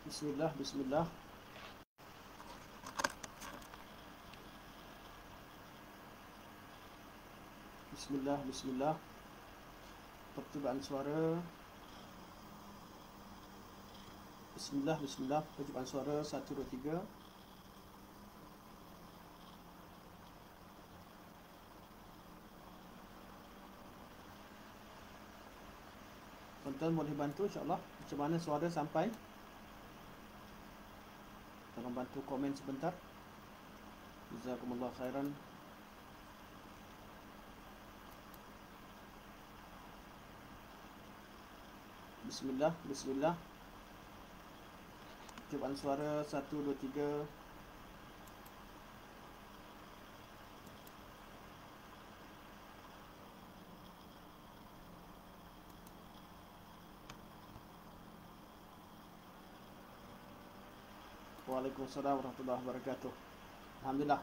Bismillah, bismillah. Bismillah, bismillah. Percubaan suara. Bismillah, bismillah. Percubaan suara 1 2 3. Tuan-tuan boleh bantu insya-Allah macam mana suara sampai? Tolong bantu komen sebentar. Jazakumullah khairan. Bismillah, bismillah. Percubaan suara 1 2 3. Waalaikumsalam warahmatullahi wabarakatuh. Alhamdulillah,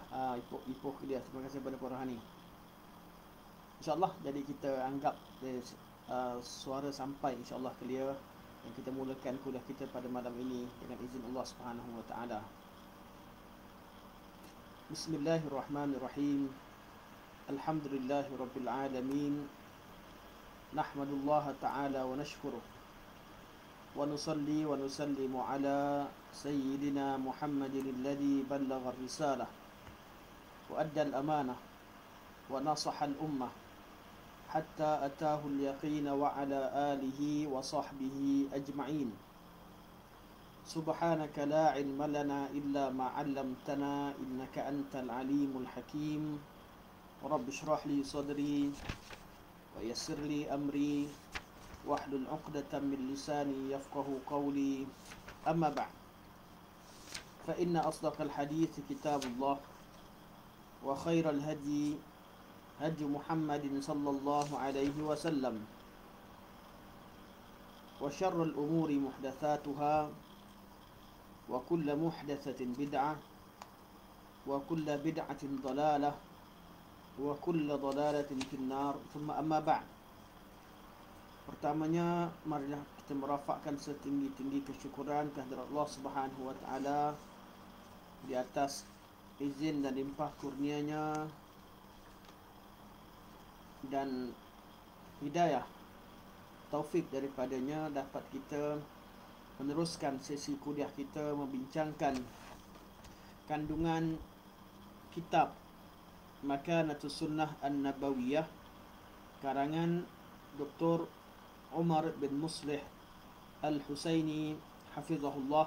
ipoh dia. Terima kasih kepada Puan Rohani. InsyaAllah, jadi kita anggap suara sampai insyaAllah clear. Dan kita mulakan kuliah kita pada malam ini dengan izin Allah Subhanahu wa taala. Bismillahirrahmanirrahim. Alhamdulillahirabbil alamin. Nahmadullah ta'ala wa nashkuruh. Wa nusalli wa nusallimu ala sayyidina Muhammadin alladhi ballagha ar-risalah wa adda al-amanah wa nasaha al-ummah hatta ataahu al-yaqin wa ala alihi wa sahbihi ajma'in. Subhanaka la ilma lana illa ma 'allamtana innaka antal alimul hakim. Rabbi shrah li sadri wa yassir li amri wahlul 'uqdatam min lisani yafqahu qawli. Amma ba'd. Fa inna asdaqal hadits kitabullah wa khairal hadi hadi Muhammadin sallallahu alaihi wasallam wa syarrul umuri muhdatsatuha wa kullu muhdatsatin bid'ah wa kullu bid'atin dhalalah wa kullu dhalalatin finnar. Thumma amma ba'd. Pertamanya, marilah kita merafakkan setinggi-tinggi kesyukuran kehadirat Allah Subhanahu wa taala di atas izin dan limpah kurnianya dan hidayah taufik daripadanya dapat kita meneruskan sesi kuliah kita membincangkan kandungan kitab Makanatus Sunnah An-Nabawiyah karangan Dr. Umar bin Muslih Al-Husaini hafizahullah.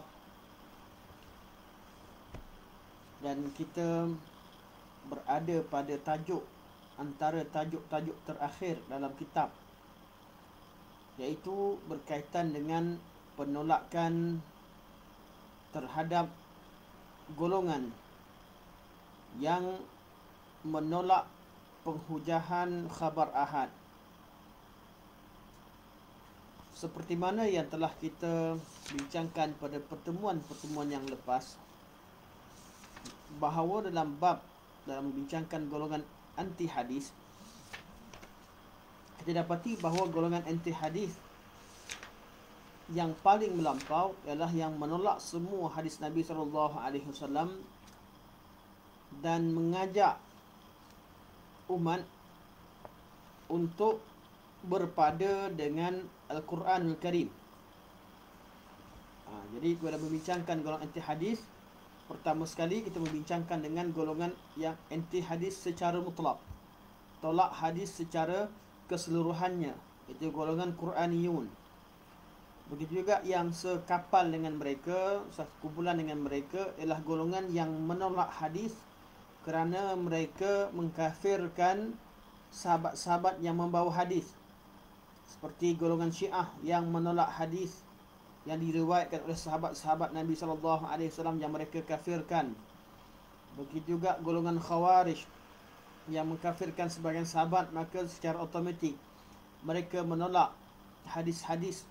Dan kita berada pada tajuk antara tajuk-tajuk terakhir dalam kitab, iaitu berkaitan dengan penolakan terhadap golongan yang menolak penghujahan khabar ahad. Seperti mana yang telah kita bincangkan pada pertemuan-pertemuan yang lepas, bahawa dalam membincangkan golongan anti hadis, kita dapati bahawa golongan anti hadis yang paling melampau ialah yang menolak semua hadis Nabi SAW dan mengajak umat untuk berpada dengan Al-Quranul Karim. Jadi kita membincangkan golongan anti hadis. Pertama sekali kita membincangkan dengan golongan yang anti hadis secara mutlak, tolak hadis secara keseluruhannya, itu golongan Quraniyun. Begitu juga yang sekapal dengan mereka, sekumpulan dengan mereka, ialah golongan yang menolak hadis kerana mereka mengkafirkan sahabat-sahabat yang membawa hadis, seperti golongan Syiah yang menolak hadis yang diriwayatkan oleh sahabat-sahabat Nabi SAW yang mereka kafirkan. Begitu juga golongan Khawarij yang mengkafirkan sebagian sahabat, maka secara automatik mereka menolak hadis-hadis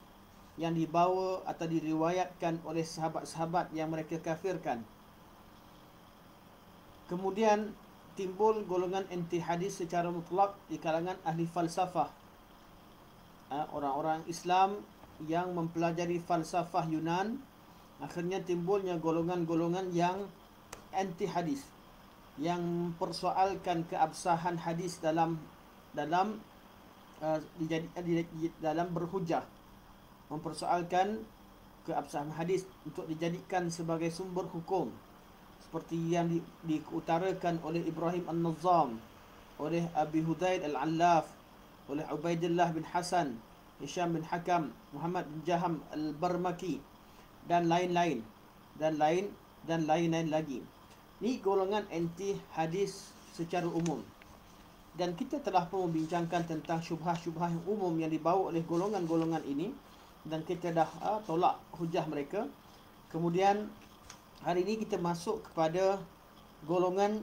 yang dibawa atau diriwayatkan oleh sahabat-sahabat yang mereka kafirkan. Kemudian timbul golongan anti hadis secara mutlak di kalangan ahli falsafah, orang-orang Islam yang mempelajari falsafah Yunan Akhirnya timbulnya golongan-golongan yang anti hadis, yang mempersoalkan keabsahan hadis dalam dalam berhujah, mempersoalkan keabsahan hadis untuk dijadikan sebagai sumber hukum, seperti yang diutarakan oleh Ibrahim An-Nazzam, oleh Abi Hudaid Al-Allaf, oleh Ubaidillah bin Hasan, Hisham bin Hakam, Muhammad bin Jaham Al-Barmaki, dan lain-lain lagi. Ini golongan anti hadis secara umum. Dan kita telah pun membincangkan tentang syubhah-syubhah yang umum yang dibawa oleh golongan-golongan ini, dan kita dah tolak hujah mereka. Kemudian hari ini kita masuk kepada golongan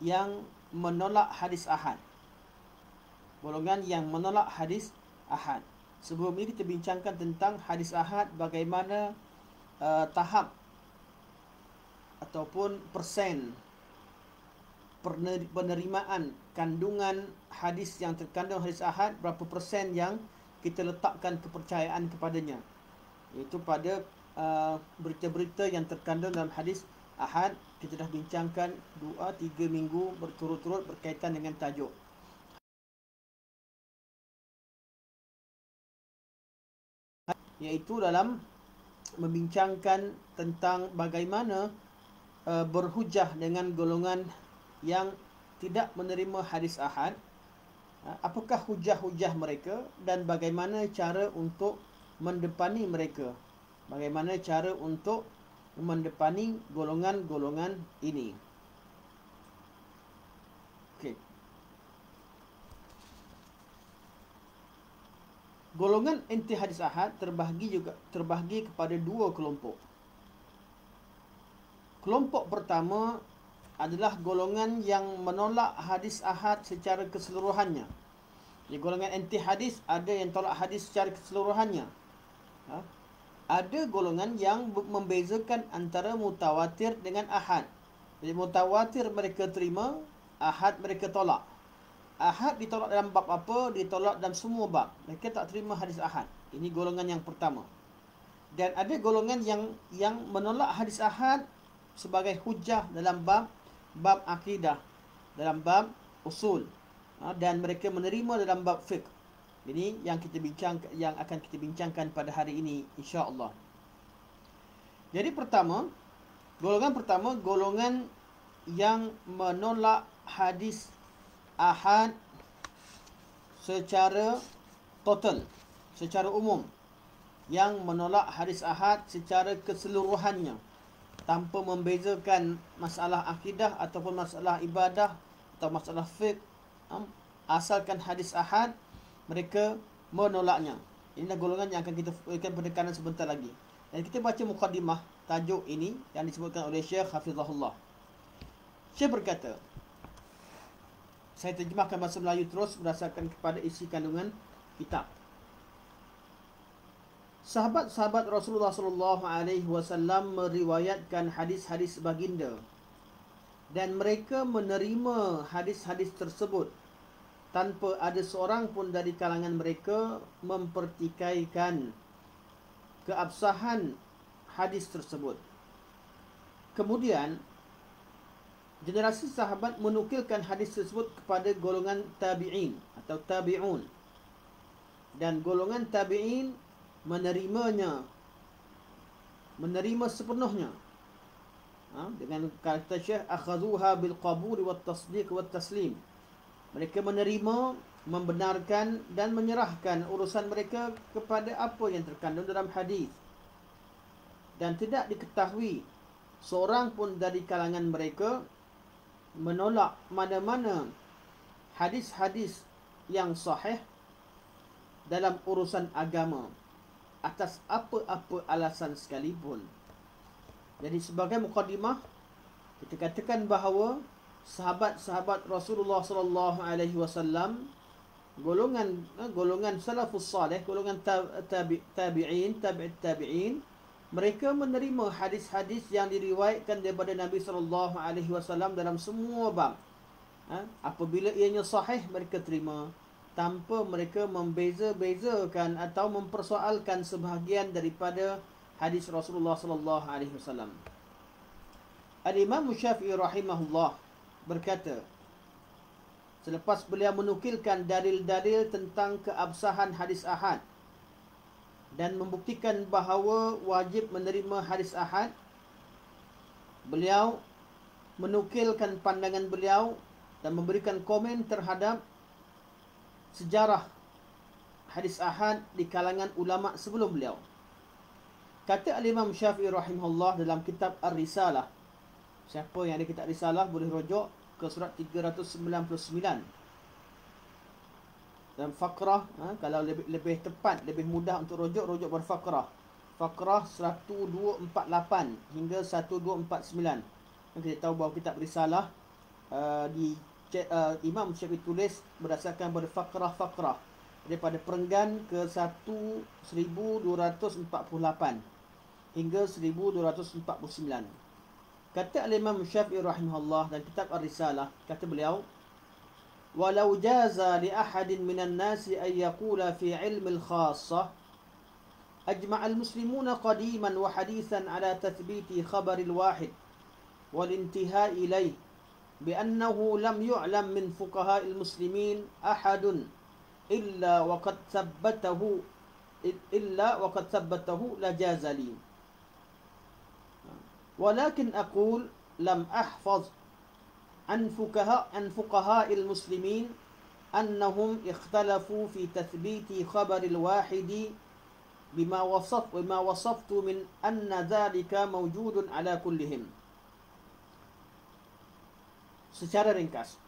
yang menolak hadis ahad. Golongan yang menolak hadis ahad. Sebelum ini kita bincangkan tentang hadis ahad, bagaimana tahap ataupun persen penerimaan kandungan hadis yang terkandung hadis ahad, berapa persen yang kita letakkan kepercayaan kepadanya, iaitu pada berita-berita yang terkandung dalam hadis ahad. Kita dah bincangkan 2-3 minggu berturut-turut berkaitan dengan tajuk, iaitu dalam membincangkan tentang bagaimana berhujah dengan golongan yang tidak menerima hadis ahad. Apakah hujah-hujah mereka dan bagaimana cara untuk mendepani mereka, bagaimana cara untuk mendepani golongan-golongan ini. Okey. Golongan anti hadis ahad terbahagi kepada dua kelompok. Kelompok pertama adalah golongan yang menolak hadis ahad secara keseluruhannya. Jadi golongan anti hadis, ada yang tolak hadis secara keseluruhannya. Ada golongan yang membezakan antara mutawatir dengan ahad. Jadi mutawatir mereka terima, ahad mereka tolak. Ahad ditolak dalam bab apa? Ditolak dalam semua bab. Mereka tak terima hadis ahad. Ini golongan yang pertama. Dan ada golongan yang menolak hadis ahad sebagai hujah dalam bab akidah, dalam bab usul, dan mereka menerima dalam bab fiqh. Ini yang akan kita bincangkan pada hari ini, insya-Allah. Jadi golongan pertama, golongan yang menolak hadis ahad secara total, secara umum, yang menolak hadis ahad secara keseluruhannya, tanpa membezakan masalah akidah ataupun masalah ibadah atau masalah fiqh. Asalkan hadis ahad, mereka menolaknya. Inilah golongan yang akan kita berikan penekanan sebentar lagi. Dan kita baca muqaddimah tajuk ini yang disebutkan oleh Syekh Hafizahullah. Syekh berkata, saya terjemahkan bahasa Melayu terus berdasarkan kepada isi kandungan kitab. Sahabat-sahabat Rasulullah SAW meriwayatkan hadis-hadis baginda, dan mereka menerima hadis-hadis tersebut tanpa ada seorang pun dari kalangan mereka mempertikaikan keabsahan hadis tersebut. Kemudian generasi sahabat menukilkan hadis tersebut kepada golongan tabi'in atau tabi'un, dan golongan tabi'in menerima sepenuhnya. Dengan kata Syekh, akhadhuha bil qabul wat tasdiq wat taslim. Mereka menerima, membenarkan dan menyerahkan urusan mereka kepada apa yang terkandung dalam hadis, dan tidak diketahui seorang pun dari kalangan mereka menolak mana-mana hadis-hadis yang sahih dalam urusan agama atas apa-apa alasan sekalipun. Jadi sebagai mukadimah, kita katakan bahawa sahabat-sahabat Rasulullah SAW, golongan salafus salih, golongan tabi'in, mereka menerima hadis-hadis yang diriwayatkan daripada Nabi SAW dalam semua bab. Apabila ianya sahih, mereka terima, tanpa mereka membeza-bezakan atau mempersoalkan sebahagian daripada hadis Rasulullah sallallahu alaihi wasallam. Al-Imam Syafi'i rahimahullah berkata, selepas beliau menukilkan dalil-dalil tentang keabsahan hadis ahad dan membuktikan bahawa wajib menerima hadis ahad, beliau menukilkan pandangan beliau dan memberikan komen terhadap sejarah hadis ahad di kalangan ulama sebelum beliau. Kata Al-Imam Syafi'i rahimahullah dalam kitab Ar-Risalah. Siapa yang ada kitab Risalah boleh rujuk ke surat 399. Dan fakrah, kalau lebih tepat, lebih mudah untuk rujuk berfakrah. Fakrah 1248 hingga 1249. Kita tahu bahawa kitab Risalah Imam Syafi'i tulis berdasarkan pada fakrah-fakrah daripada perenggan ke 1248 hingga 1249. Kata Al-Imam Syafi'i rahimahullah dalam kitab Ar-Risalah, kata beliau, walau jaza li ahadin minan nasi an yaqula fi ilmi al-khassah ajma'a al-muslimuna qadiman wa hadithan ala tathbiti khabar al-wahid wal intihai ilayh بأنه لم يعلم من فقهاء المسلمين أحد إلا وقد ثبته لجاز لي ولكن أقول لم أحفظ عن فقهاء المسلمين أنهم اختلفوا في تثبيت خبر الواحد بما وصفت من أن ذلك موجود على كلهم. Secara ringkas,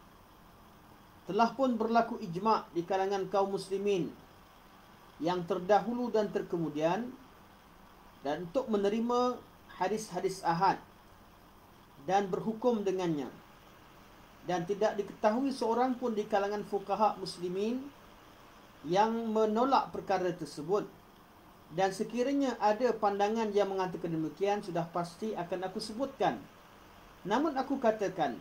telah pun berlaku ijma' di kalangan kaum muslimin yang terdahulu dan terkemudian dan untuk menerima hadis-hadis ahad dan berhukum dengannya, dan tidak diketahui seorang pun di kalangan fuqaha muslimin yang menolak perkara tersebut. Dan sekiranya ada pandangan yang mengatakan demikian, sudah pasti akan aku sebutkan. Namun aku katakan,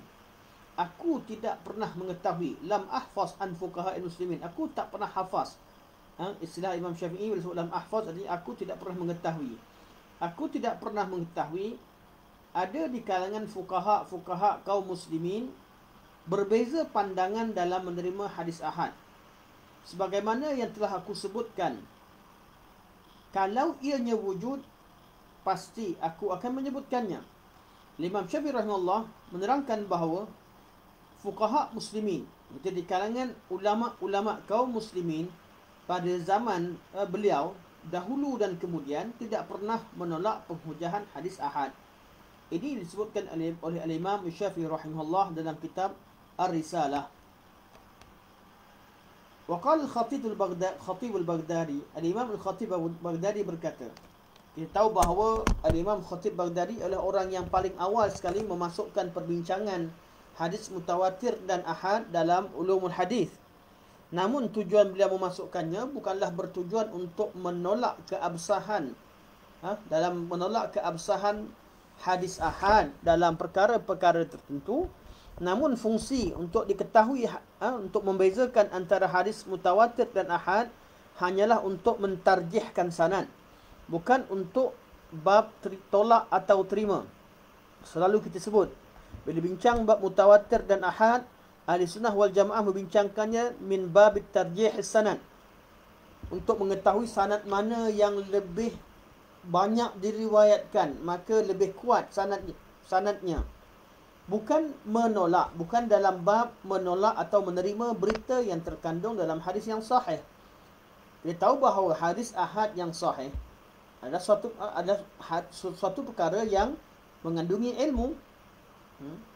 aku tidak pernah mengetahui, lam ahfaz an fuqaha muslimin, aku tak pernah hafaz. Istilah Imam Syafi'i bila sebut lam ahfaz, artinya aku tidak pernah mengetahui. Aku tidak pernah mengetahui ada di kalangan fuqaha kaum muslimin berbeza pandangan dalam menerima hadis ahad. Sebagaimana yang telah aku sebutkan, kalau ianya wujud, pasti aku akan menyebutkannya. Imam Syafi'i rahimahullah menerangkan bahawa fuqaha muslimin, itu di kalangan ulama-ulama kaum muslimin pada zaman beliau dahulu dan kemudian tidak pernah menolak penghujahan hadis ahad. Ini disebutkan oleh Imam Syafi'i rahimahullah dalam kitab Ar-Risalah. Waqala al-Khatib al-Baghdadi, Al-Imam al-Khatib al-Baghdadi berkata, kita tahu bahawa Al-Imam Khatib Baghdadi adalah orang yang paling awal sekali memasukkan perbincangan hadis mutawatir dan ahad dalam ulumul hadis. Namun tujuan beliau memasukkannya bukanlah bertujuan untuk menolak keabsahan dalam menolak keabsahan hadis ahad dalam perkara-perkara tertentu, namun fungsi untuk diketahui untuk membezakan antara hadis mutawatir dan ahad hanyalah untuk mentarjihkan sanad, bukan untuk bab tolak atau terima. Selalu kita sebut bila bincang bab mutawatir dan ahad, Ahli Sunnah wal Jamaah membincangkannya min babit tarjih sanad, untuk mengetahui sanad mana yang lebih banyak diriwayatkan, maka lebih kuat sanadnya. Bukan menolak, bukan dalam bab menolak atau menerima berita yang terkandung dalam hadis yang sahih. Kita tahu bahawa hadis ahad yang sahih adalah suatu perkara yang mengandungi ilmu,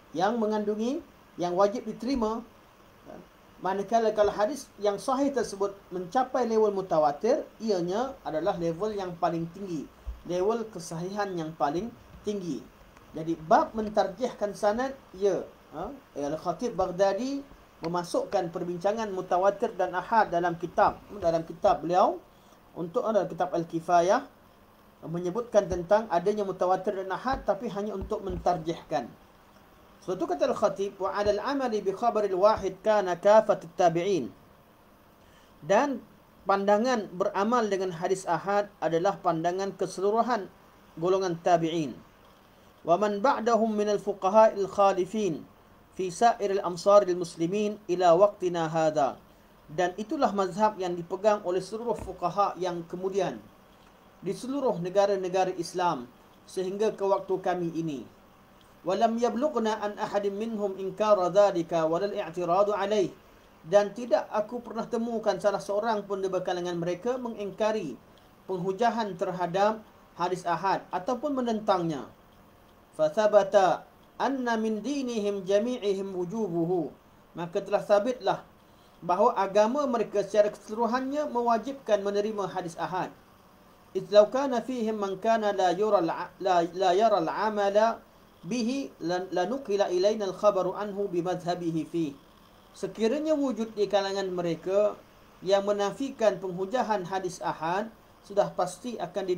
yang wajib diterima. Manakala kalau hadis yang sahih tersebut mencapai level mutawatir, ianya adalah level yang paling tinggi, level kesahihan yang paling tinggi. Jadi bab mentarjihkan sanad, Al-Khatib Baghdadi memasukkan perbincangan mutawatir dan ahad dalam kitab beliau, untuk dalam kitab Al-Kifayah, menyebutkan tentang adanya mutawatir dan ahad, tapi hanya untuk mentarjihkan. Suatu kata Al-Khatib, wa 'ala al-'amali bi khabaril wahid kana kafat at-tabi'in. Dan pandangan beramal dengan hadis ahad adalah pandangan keseluruhan golongan tabi'in. Wa man ba'dahum min al-fuqaha al-khalifin fi sa'ir al-amsar al-muslimin ila waqtina hadha. Dan itulah mazhab yang dipegang oleh seluruh fuqaha yang kemudian di seluruh negara-negara Islam sehingga ke waktu kami ini. Walam yablughna an ahadin minhum inkara dhalika walal i'tiradu alaih. Dan tidak aku pernah temukan salah seorang pun di kalangan mereka mengingkari penghujahan terhadap hadis ahad ataupun menentangnya. Fathabata anna min dinihim jami'ihim wujubuhu. Maka telah sabitlah bahawa agama mereka secara keseluruhannya mewajibkan menerima hadis ahad. إذ لو كان فيهم من كان لا يرى العمل به لنقل إلينا الخبر عنه بمذهبه فيه. Sekiranya wujud di kalangan mereka yang menafikan penghujahan hadis ahad, sudah pasti akan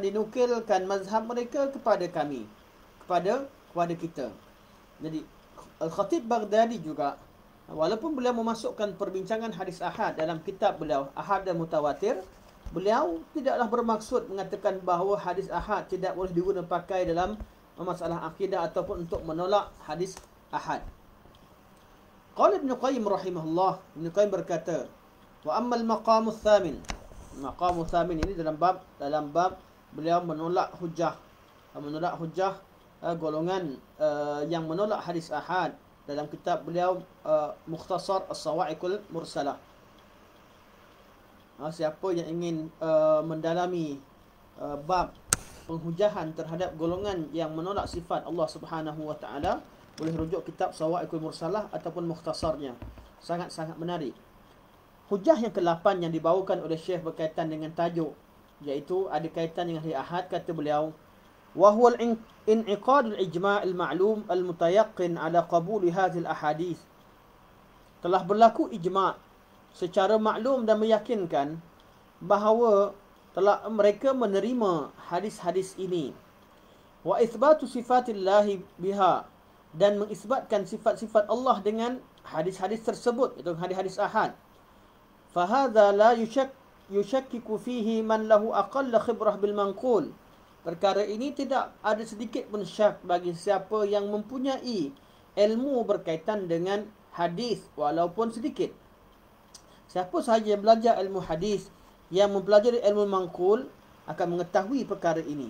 dinukilkan mazhab mereka kepada kami, kepada kita. Jadi Al-Khatib Baghdadi juga, walaupun beliau memasukkan perbincangan hadis ahad dalam kitab beliau Ahad dan Mutawatir, beliau tidaklah bermaksud mengatakan bahawa hadis ahad tidak boleh digunakan pakai dalam masalah akidah ataupun untuk menolak hadis ahad. Qala Ibn Qayyim rahimahullah, Ibn Qayyim berkata, wa ammal maqamu tsamin. Maqamu tsamin ini dalam bab beliau menolak hujah golongan yang menolak hadis ahad dalam kitab beliau Mukhtasar As-Sawa'iqul Mursalah. Siapa yang ingin mendalami bab penghujahan terhadap golongan yang menolak sifat Allah Subhanahu wa taala, boleh rujuk kitab Sawa'iqul Mursalah ataupun mukhtasarnya. Sangat-sangat menarik. Hujah yang ke-8 yang dibawakan oleh Syekh berkaitan dengan tajuk, iaitu ada kaitan dengan hadis ahad. Kata beliau, wa huwa al-in'iqad al-ijma' al-ma'lum al-mutayaqqin ala qabul hadhihi al-ahadith. Telah berlaku ijma' secara maklum dan meyakinkan bahawa telah mereka menerima hadis-hadis ini. Wa itsbatu sifatillahi biha, dan mengisbatkan sifat-sifat Allah dengan hadis-hadis tersebut, itu hadis-hadis ahad. Fa hadza la yushakkiku fihi man lahu aqall khibrah bil manqul. Perkara ini tidak ada sedikit pun syak bagi siapa yang mempunyai ilmu berkaitan dengan hadis walaupun sedikit. Siapa sahaja yang belajar ilmu hadis, yang mempelajari ilmu manqul, akan mengetahui perkara ini.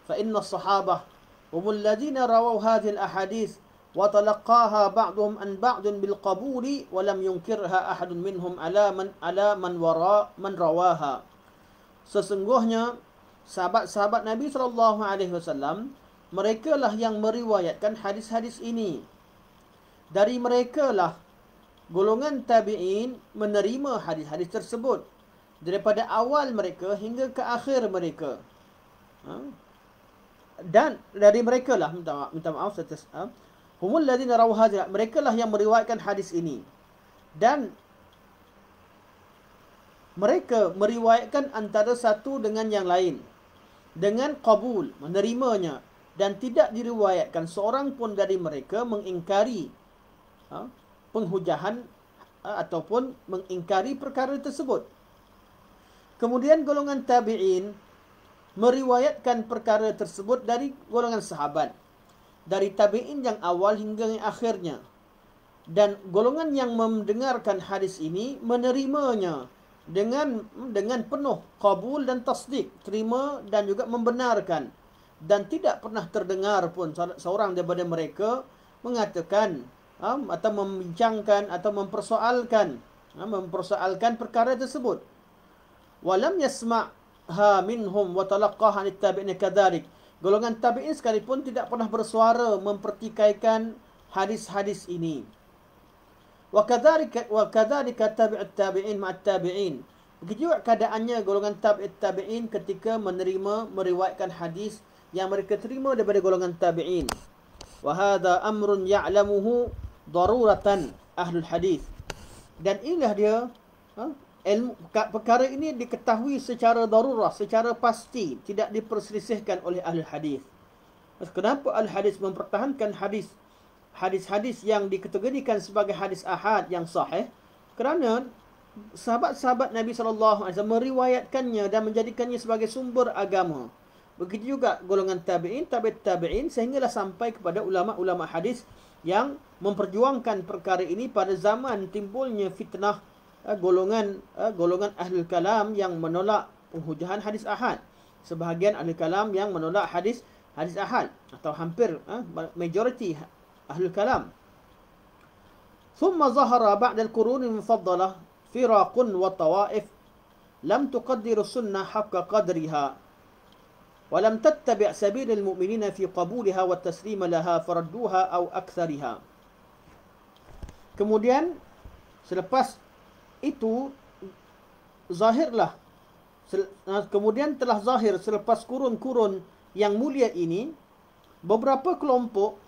Fa inna as-sahabah humul ladzina rawaw hadhihi al-ahadits wa talaqaha ba'dhum an ba'dun bil qabuli wa lam yunkirha ahadun minhum ala man rawaha. Sesungguhnya sahabat-sahabat Nabi SAW, mereka lah yang meriwayatkan hadis-hadis ini. Dari mereka lah golongan tabi'in menerima hadis-hadis tersebut, daripada awal mereka hingga ke akhir mereka. Dan dari mereka lah, minta maaf, humul ladzina rawu hadhihi, mereka lah yang meriwayatkan hadis ini. Dan mereka meriwayatkan antara satu dengan yang lain dengan qabul, menerimanya, dan tidak diriwayatkan seorang pun dari mereka mengingkari penghujahan ataupun mengingkari perkara tersebut. Kemudian golongan tabi'in meriwayatkan perkara tersebut dari golongan sahabat, dari tabi'in yang awal hingga yang akhirnya. Dan golongan yang mendengarkan hadis ini menerimanya dengan penuh qabul dan tasdik, terima dan juga membenarkan. Dan tidak pernah terdengar pun seorang daripada mereka mengatakan atau membincangkan atau mempersoalkan perkara tersebut. Walam yasma'ha minhum wa talaqqaha anit tabi'in kadzalik. Golongan tabi'in sekalipun tidak pernah bersuara mempertikaikan hadis-hadis ini. Wa kadzalika tabi'ut tabi'in ma'at tabi'in. Begitu juga keadaannya golongan tabi'ut tabi'in ketika meriwayatkan hadis yang mereka terima daripada golongan tabi'in. Wa hadza amrun ya'lamuhu daruratan ahlul hadis. Dan inilah dia perkara ini diketahui secara darurah, secara pasti, tidak diperselisihkan oleh ahli hadis. Kenapa ahli hadis mempertahankan hadis-hadis yang dikategorikan sebagai hadis ahad yang sahih? Kerana sahabat-sahabat Nabi SAW meriwayatkannya dan menjadikannya sebagai sumber agama. Begitu juga golongan tabi'in, tabi'in, sehinggalah sampai kepada ulama-ulama hadis yang memperjuangkan perkara ini pada zaman timbulnya fitnah golongan ahlul kalam yang menolak penghujahan hadis ahad. Sebahagian ahlul kalam yang menolak hadis ahad, atau hampir majoriti ahlul kalam. ثم ظهر بعد القرون المفضلة فرق وطوائف لم تقدر السنة حق قدرها ولم تتبع سبيل المؤمنين في قبولها والتسليم لها فردوها أو أكثرها. Kemudian selepas itu kemudian telah zahir selepas kurun-kurun yang mulia ini beberapa kelompok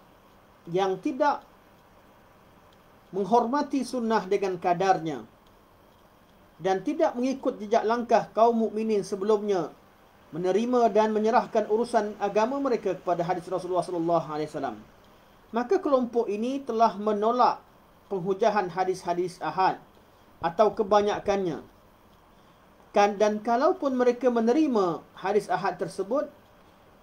yang tidak menghormati sunnah dengan kadarnya dan tidak mengikut jejak langkah kaum mukminin sebelumnya, menerima dan menyerahkan urusan agama mereka kepada hadis Rasulullah sallallahu alaihi wasallam. Maka kelompok ini telah menolak penghujahan hadis-hadis ahad atau kebanyakannya. Dan kalaupun mereka menerima hadis ahad tersebut,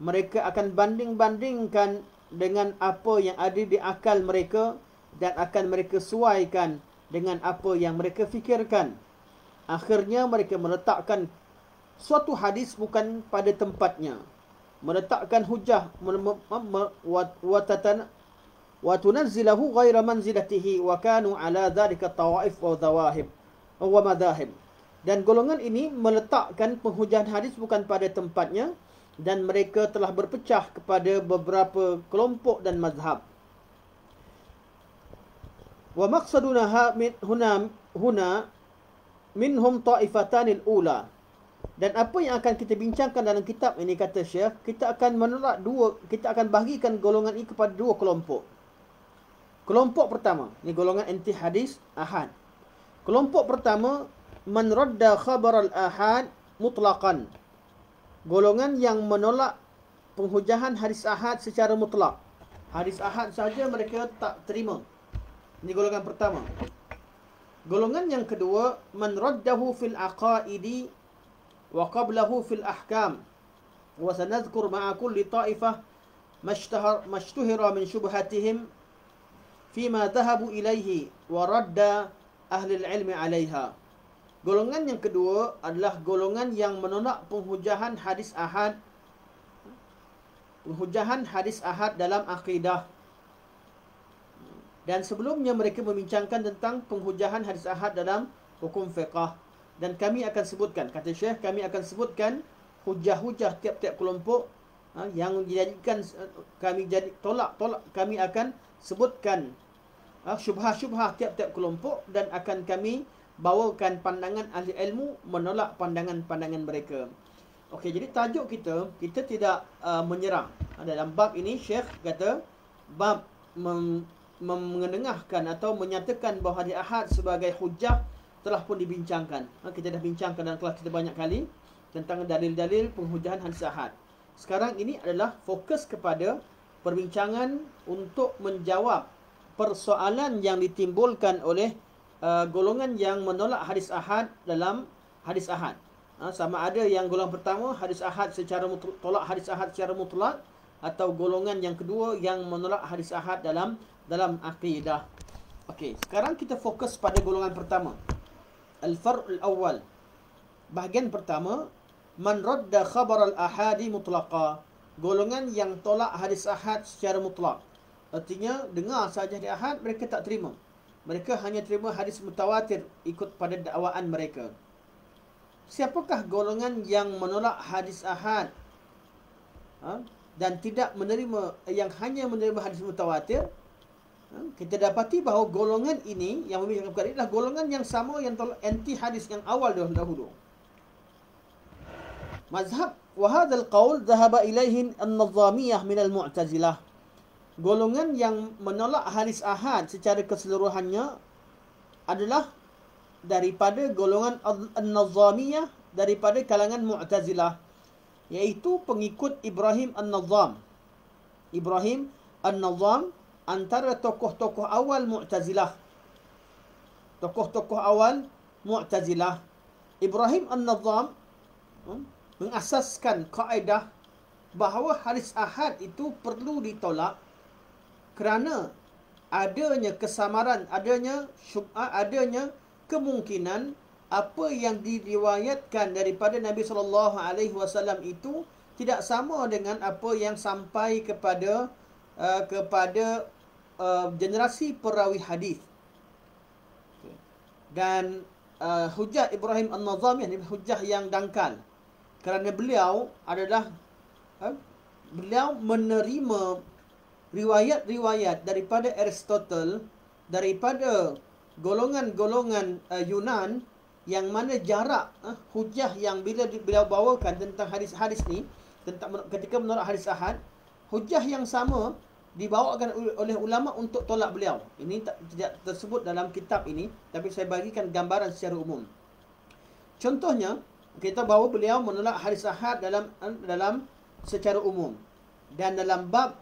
mereka akan banding-bandingkan dengan apa yang ada di akal mereka dan akan mereka sesuaikan dengan apa yang mereka fikirkan. Akhirnya mereka meletakkan suatu hadis bukan pada tempatnya, meletakkan hujah wa tunazzilahu ghaira manzilatihi wa kanu ala dhalika tawaif wa dhawahib wa madhahib. Dan golongan ini meletakkan penghujahan hadis bukan pada tempatnya dan mereka telah berpecah kepada beberapa kelompok dan mazhab. Wa maqsaduna huna minhum ta'ifatanil ula. Dan apa yang akan kita bincangkan dalam kitab ini, kata Syekh, kita akan bahagikan golongan ini kepada dua kelompok. Kelompok pertama, ini golongan anti hadis ahad. Kelompok pertama, man radda khabar al-ahad mutlaqan. Golongan yang menolak penghujahan hadis ahad secara mutlak. Hadis ahad saja mereka tak terima. Ini golongan pertama. Golongan yang kedua, man raddahu fil aqaidi wa qablahu fil ahkam. Wa sanadhkur ma'a kulli ta'ifah mashtuhira min syubhatihim fima dhahabu ilaihi wa radda ahli al-ilmi 'alaiha. Golongan yang kedua adalah golongan yang menolak penghujahan hadis ahad. Penghujahan hadis ahad dalam akidah. Dan sebelumnya mereka membincangkan tentang penghujahan hadis ahad dalam hukum fiqah. Dan kami akan sebutkan, kata Syekh, kami akan sebutkan hujah-hujah tiap-tiap kelompok yang dijadikan kami kami akan sebutkan syubhah-syubhah tiap-tiap kelompok dan akan kami bawakan pandangan ahli ilmu menolak pandangan-pandangan mereka. Okey, jadi tajuk kita tidak menyerang. Dalam bab ini Syekh kata bab mengendengahkan atau menyatakan bahawa hadis ahad sebagai hujah telah pun dibincangkan. Kita dah bincangkan dalam kelas kita banyak kali tentang dalil-dalil penghujahan hadis ahad. Sekarang ini adalah fokus kepada perbincangan untuk menjawab persoalan yang ditimbulkan oleh golongan yang menolak hadis ahad dalam hadis ahad. Sama ada yang golongan pertama hadis ahad secara tolak hadis ahad secara mutlak, atau golongan yang kedua yang menolak hadis ahad dalam akidah. Okey, sekarang kita fokus pada golongan pertama. Al-far'ul awwal. Bahagian pertama, man radda khabar al-ahadi mutlaqa. Golongan yang tolak hadis ahad secara mutlak. Artinya dengar saja hadis ahad mereka tak terima. Mereka hanya terima hadis mutawatir ikut pada dakwaan mereka. Siapakah golongan yang menolak hadis ahad dan tidak menerima, yang hanya menerima hadis mutawatir? Kita dapati bahawa golongan ini yang membincangkan perkara ini adalah golongan yang sama yang tolak anti hadis yang awal dahulu. Mazhab wa hadzal qaul dhahaba ilaihi an-nazamiyah min al-mu'tazilah. Golongan yang menolak hadis ahad secara keseluruhannya adalah daripada golongan an-nazamiyah, daripada kalangan Mu'tazilah, iaitu pengikut Ibrahim An-Nazam. Ibrahim An-Nazam antara tokoh-tokoh awal Mu'tazilah. Tokoh-tokoh awal Mu'tazilah, Ibrahim An-Nadham mengasaskan kaedah bahawa hadis ahad itu perlu ditolak kerana adanya kesamaran, adanya syubhat, adanya kemungkinan apa yang diriwayatkan daripada Nabi SAW itu tidak sama dengan apa yang sampai kepada generasi perawi hadis. Dan hujah Ibrahim An-Nadham ini hujah yang dangkal kerana beliau adalah beliau menerima riwayat-riwayat daripada Aristotle, daripada golongan-golongan Yunan, yang mana jarak hujah yang bila beliau bawakan tentang hadis-hadis ni, tentang ketika menolak hadis ahad, hujah yang sama dibawakan oleh ulama untuk tolak beliau. Ini tidak tersebut dalam kitab ini, tapi saya bagikan gambaran secara umum. Contohnya, kita bahawa beliau menolak hadis ahad dalam secara umum. Dan dalam bab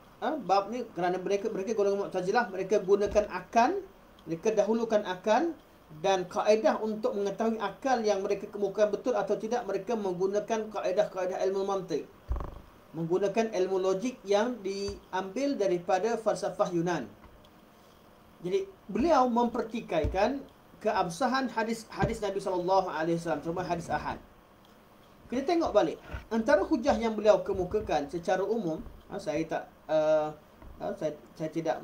ni, kerana mereka golongan Mu'tazilah, mereka gunakan akal, mereka dahulukan akal, dan kaedah untuk mengetahui akal yang mereka kemukakan betul atau tidak, mereka menggunakan kaedah-kaedah ilmu mantik, menggunakan ilmu logik yang diambil daripada falsafah Yunan. Jadi beliau mempertikaikan keabsahan hadis Nabi SAW, terutama hadis ahad. Kita tengok balik antara hujah yang beliau kemukakan secara umum. Saya tidak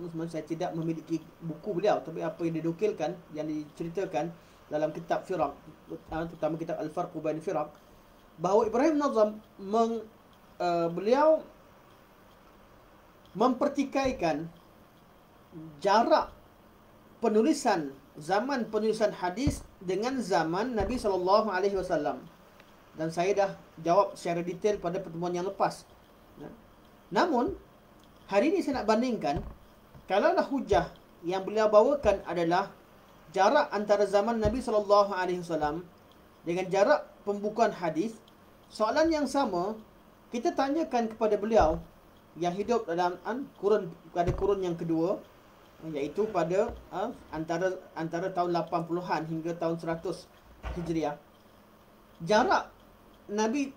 memiliki buku beliau, tapi apa yang didukilkan, yang diceritakan dalam kitab Firaq, terutama kitab Al-Farq Bain Firaq, bahawa Ibrahim Nadham beliau mempertikaikan jarak penulisan, zaman penulisan hadis dengan zaman Nabi SAW. Dan saya dah jawab secara detail pada pertemuan yang lepas. Namun hari ini saya nak bandingkan, kalaulah hujah yang beliau bawakan adalah jarak antara zaman Nabi SAW dengan jarak pembukuan hadis, soalan yang sama kita tanyakan kepada beliau yang hidup dalam kurun yang kedua, iaitu pada antara tahun 80-an hingga tahun 100 Hijriah. Jarak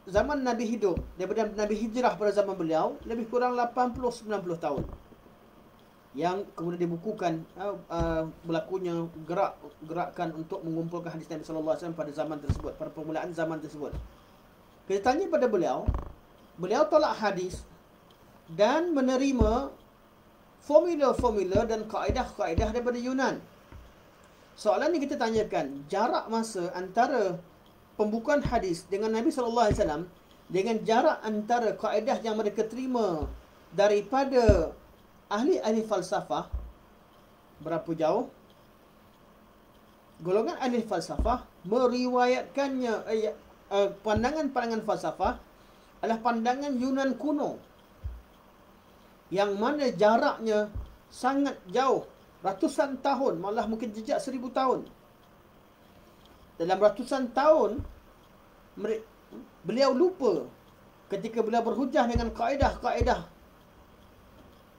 zaman Nabi hidup daripada Nabi hijrah pada zaman beliau lebih kurang 80-90 tahun. Yang kemudian dibukukan berlakunya gerakan untuk mengumpulkan hadis Nabi SAW pada zaman tersebut, pada permulaan zaman tersebut. Kita tanya pada beliau tolak hadis dan menerima formula-formula dan kaedah-kaedah daripada Yunan. Soalan yang kita tanyakan, jarak masa antara pembukuan hadis dengan Nabi SAW dengan jarak antara kaedah yang mereka terima daripada ahli-ahli falsafah, berapa jauh? Golongan ahli falsafah meriwayatkannya pandangan-pandangan falsafah adalah pandangan Yunan kuno, yang mana jaraknya sangat jauh, ratusan tahun, malah mungkin jejak 1000 tahun. Dalam ratusan tahun beliau lupa ketika beliau berhujah dengan kaedah-kaedah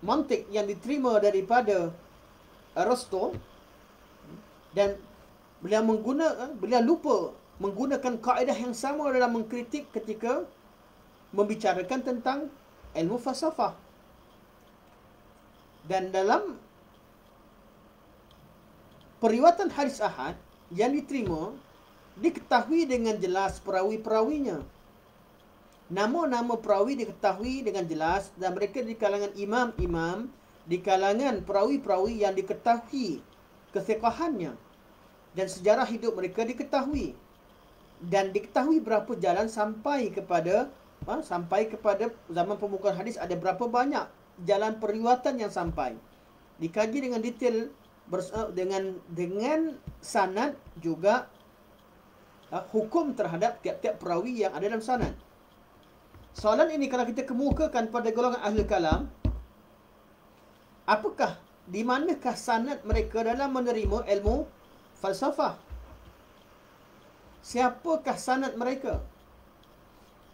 mantik yang diterima daripada Aristotle, dan beliau lupa menggunakan kaedah yang sama dalam mengkritik ketika membicarakan tentang ilmu falsafah. Dan dalam periwayatan hadis ahad yang diterima, diketahui dengan jelas perawi-perawinya. Nama-nama perawi diketahui dengan jelas, dan mereka di kalangan imam-imam, di kalangan perawi-perawi yang diketahui kesiqahannya, dan sejarah hidup mereka diketahui, dan diketahui berapa jalan sampai kepada zaman pembukaan hadis, ada berapa banyak jalan periwayatan yang sampai. Dikaji dengan detail dengan sanad, juga hukum terhadap tiap-tiap perawi yang ada dalam sanad. Soalan ini kalau kita kemukakan pada golongan ahli kalam, apakah, di manakah sanad mereka dalam menerima ilmu falsafah? Siapakah sanad mereka?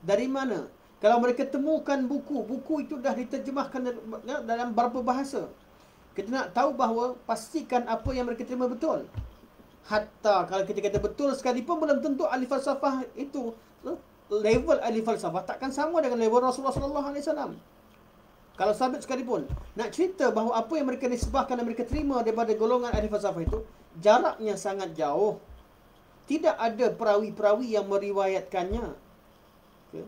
Dari mana? Kalau mereka temukan buku itu dah diterjemahkan dalam berapa bahasa, kita nak tahu bahawa pastikan apa yang mereka terima betul. Hatta kalau kita kata betul sekalipun, belum tentu ahli falsafah itu level ahli falsafah takkan sama dengan level Rasulullah sallallahu alaihi wasallam. Kalau sabit sekalipun, nak cerita bahawa apa yang mereka nisbahkan dan mereka terima daripada golongan ahli falsafah itu jaraknya sangat jauh. Tidak ada perawi-perawi yang meriwayatkannya. Okay.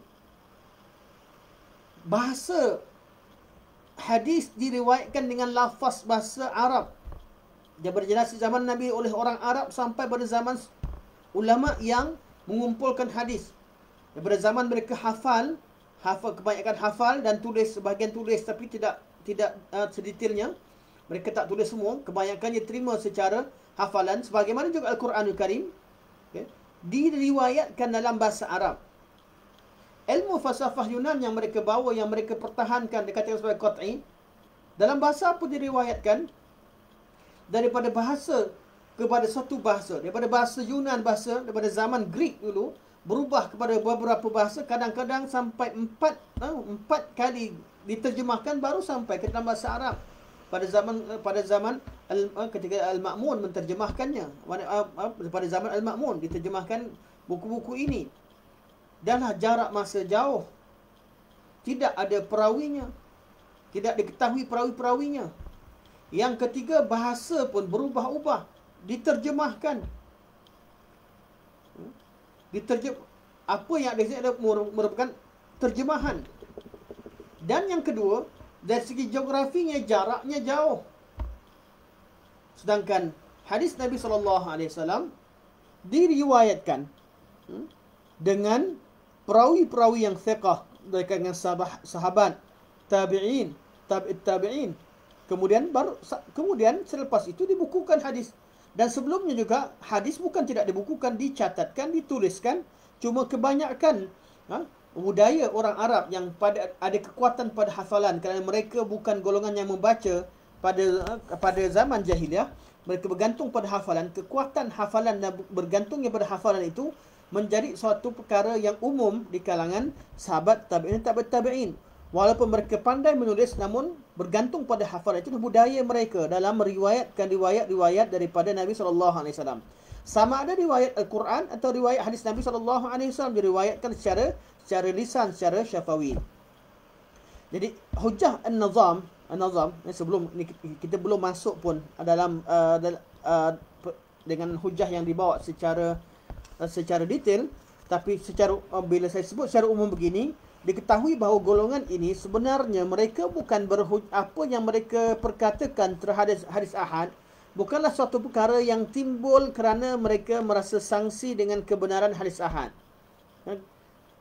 Bahasa hadis diriwayatkan dengan lafaz bahasa Arab. Daripada generasi zaman Nabi oleh orang Arab sampai pada zaman ulama yang mengumpulkan hadis. Daripada zaman mereka hafal kebanyakan hafal dan tulis, sebahagian tulis tapi tidak sedetailnya. Mereka tak tulis semua, kebanyakannya terima secara hafalan, sebagaimana juga Al-Quranul Karim, okay, diriwayatkan dalam bahasa Arab. Ilmu falsafah Yunan yang mereka bawa, yang mereka pertahankan, dikatakan sebagai qat'i, dalam bahasa apa diriwayatkan? Daripada bahasa kepada satu bahasa, daripada bahasa Yunan, daripada zaman Greek dulu berubah kepada beberapa bahasa, kadang-kadang sampai empat kali diterjemahkan baru sampai ke dalam bahasa Arab. Pada zaman ketika Al-Ma'mun menterjemahkannya, pada zaman Al-Ma'mun diterjemahkan buku-buku ini. Danlah jarak masa jauh, tidak ada perawinya, tidak diketahui perawi-perawinya. Yang ketiga, bahasa pun berubah-ubah, diterjemahkan. Apa yang ada di sini merupakan terjemahan. Dan yang kedua, dari segi geografinya jaraknya jauh. Sedangkan hadis Nabi SAW diriwayatkan dengan perawi-perawi yang thiqah dari kalangan sahabat, tabi'in, tabi'in. Kemudian selepas itu dibukukan hadis. Dan sebelumnya juga hadis bukan tidak dibukukan, dicatatkan, dituliskan. Cuma kebanyakan budaya orang Arab yang ada kekuatan pada hafalan, kerana mereka bukan golongan yang membaca pada zaman jahiliah. Mereka bergantung pada hafalan. Kekuatan hafalan dan bergantungnya pada hafalan itu menjadi suatu perkara yang umum di kalangan sahabat tabi'in, tabi'in. Walaupun mereka pandai menulis, namun bergantung pada hafalan. Itu budaya mereka dalam meriwayatkan riwayat-riwayat daripada Nabi SAW. Sama ada riwayat Al-Quran atau riwayat hadis Nabi SAW diriwayatkan secara lisan, secara syafawi. Jadi hujah an-nazam sebelum ni kita belum masuk pun dalam dengan hujah yang dibawa secara detail, tapi bila saya sebut secara umum begini, diketahui bahawa golongan ini sebenarnya mereka bukan apa yang mereka perkatakan terhadap hadis ahad bukanlah suatu perkara yang timbul kerana mereka merasa sangsi dengan kebenaran hadis ahad.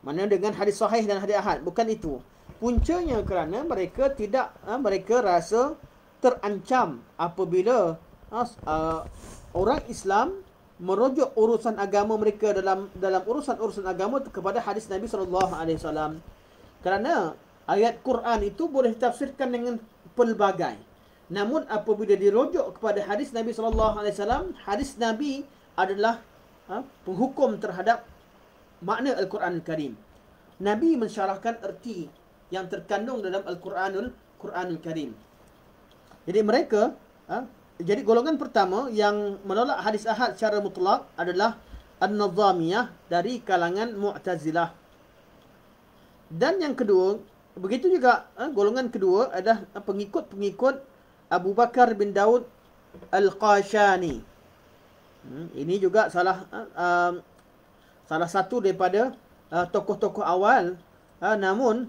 Mana dengan hadis sahih dan hadis ahad, bukan itu. Puncanya kerana mereka rasa terancam apabila orang Islam merujuk urusan agama mereka dalam urusan agama kepada hadis Nabi SAW. Kerana ayat Quran itu boleh ditafsirkan dengan pelbagai. Namun apabila dirujuk kepada hadis Nabi SAW, hadis Nabi adalah penghukum terhadap makna Al-Quranul Karim. Nabi mensyarahkan erti yang terkandung dalam Al-Quranul Karim. Jadi mereka jadi golongan pertama yang menolak hadis ahad secara mutlak adalah An-Nazamiyah dari kalangan Mu'tazilah. Dan yang kedua, begitu juga golongan kedua adalah pengikut-pengikut Abu Bakar bin Daud Al-Qashani. Ini juga salah satu daripada tokoh-tokoh awal, namun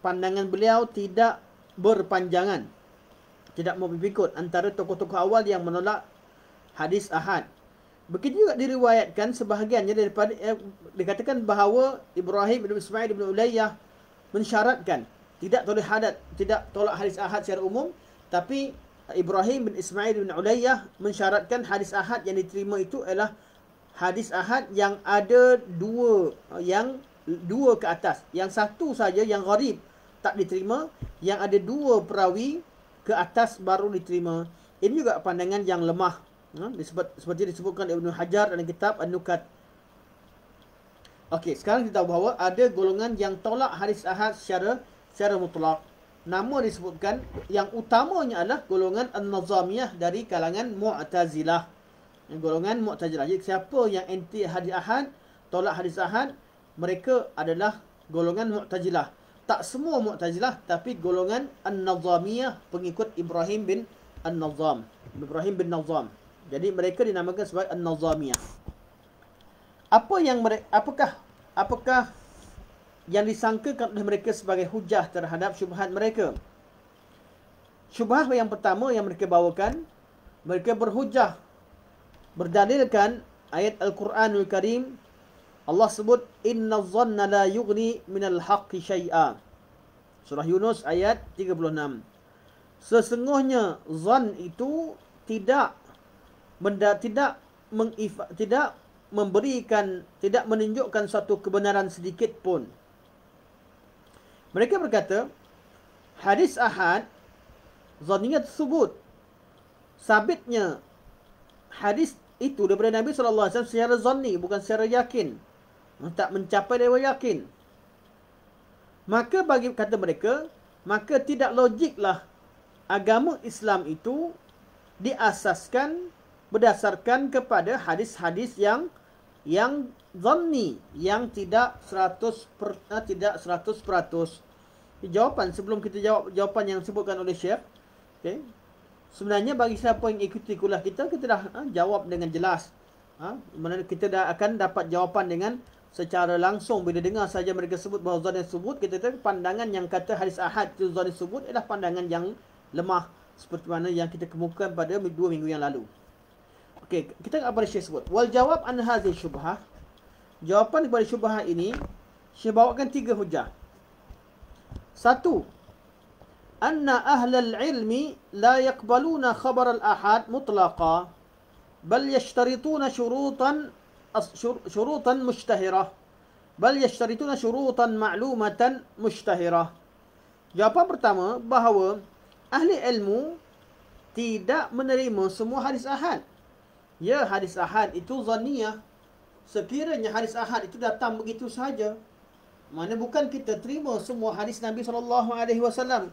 pandangan beliau tidak berpanjangan. Tidak mau berikut antara tokoh-tokoh awal yang menolak hadis ahad. Begitu juga diriwayatkan sebahagiannya daripada dikatakan bahawa Ibrahim bin Ismail bin Ulayyah mensyaratkan tidak tolak hadis ahad secara umum, tapi Ibrahim bin Ismail bin Ulayyah mensyaratkan hadis ahad yang diterima itu adalah hadis ahad yang ada dua ke atas. Yang satu saja yang gharib tak diterima, yang ada dua perawi ke atas baru diterima. Ini juga pandangan yang lemah, seperti disebutkan Ibnu Hajar dalam kitab An-Nukat. Okey, sekarang kita tahu bahawa ada golongan yang tolak hadis ahad secara mutlak. Nama disebutkan yang utamanya adalah golongan An-Nazamiyah dari kalangan Mu'tazilah. Golongan Mu'tazilah. Jadi siapa yang anti hadis ahad, tolak hadis ahad, mereka adalah golongan Mu'tazilah. Tak semua Mu'tazilah, tapi golongan An-Nazamiyah, pengikut Ibrahim bin An-Nazam. Ibrahim bin Nazam. Jadi mereka dinamakan sebagai An-Nazamiyah. Apakah yang disangkakan oleh mereka sebagai hujah terhadap syubhat mereka? Syubhat yang pertama yang mereka bawakan, mereka berhujah, berdalilkan ayat Al-Quranul Karim. Allah sebut, Inna dhanna la yughni minal haqqi syai'a. Surah Yunus ayat 36. Sesungguhnya zan itu tidak menunjukkan satu kebenaran sedikit pun. Mereka berkata, hadis ahad, zaniyat subut, sabitnya hadis itu daripada Nabi SAW secara zanni, bukan secara yakin. Tak mencapai level yakin. Maka kata mereka, maka tidak logiklah agama Islam itu diasaskan berdasarkan kepada hadis-hadis yang zanni, yang tidak 100%. Jawapan sebelum kita jawab jawapan yang disebutkan oleh Syekh, okey. Sebenarnya bagi siapa yang ikuti kuliah kita dah jawab dengan jelas. Mana kita dah akan dapat jawapan dengan secara langsung. Bila dengar saja mereka sebut bahawa zon sebut, kita tahu pandangan yang kata hadis ahad itu zon sebut adalah pandangan yang lemah, seperti mana yang kita kemukakan pada 2 minggu yang lalu. Okey, kita apa Syekh sebut? Wal jawab an hadhihi syubhah. Jawapan kepada syubhah ini, Syekh bawakan 3 hujah. 1. Anna ahlal ilmi la yaqbaluna khabar al-ahad mutlaqa, bal yashtarituna syurutan mushtahirah, bal yashtarituna syurutan ma'lumatan mushtahirah. Jawapan pertama, bahawa ahli ilmu tidak menerima semua hadis ahad. Ya, hadis ahad itu zanniyah. Sekiranya hadis ahad itu datang begitu saja, mana bukan kita terima semua hadis Nabi SAW.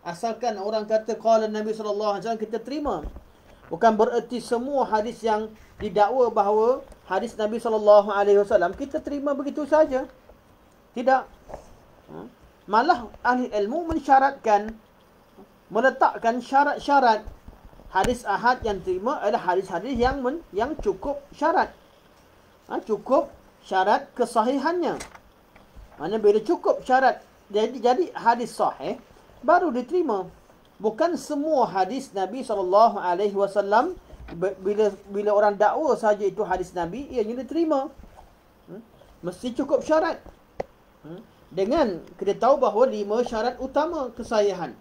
Asalkan orang kata qala Nabi SAW, kita terima. Bukan bererti semua hadis yang didakwa bahawa hadis Nabi SAW kita terima begitu saja. Tidak. Malah ahli ilmu mensyaratkan, meletakkan syarat-syarat. Hadis ahad yang terima adalah hadis-hadis yang cukup syarat. Cukup syarat kesahihannya. Mana bila cukup syarat, jadi hadis sahih, baru diterima. Bukan semua hadis Nabi SAW, bila orang dakwa saja itu hadis Nabi, ianya diterima. Mesti cukup syarat. Dengan kita tahu bahawa 5 syarat utama kesahihan.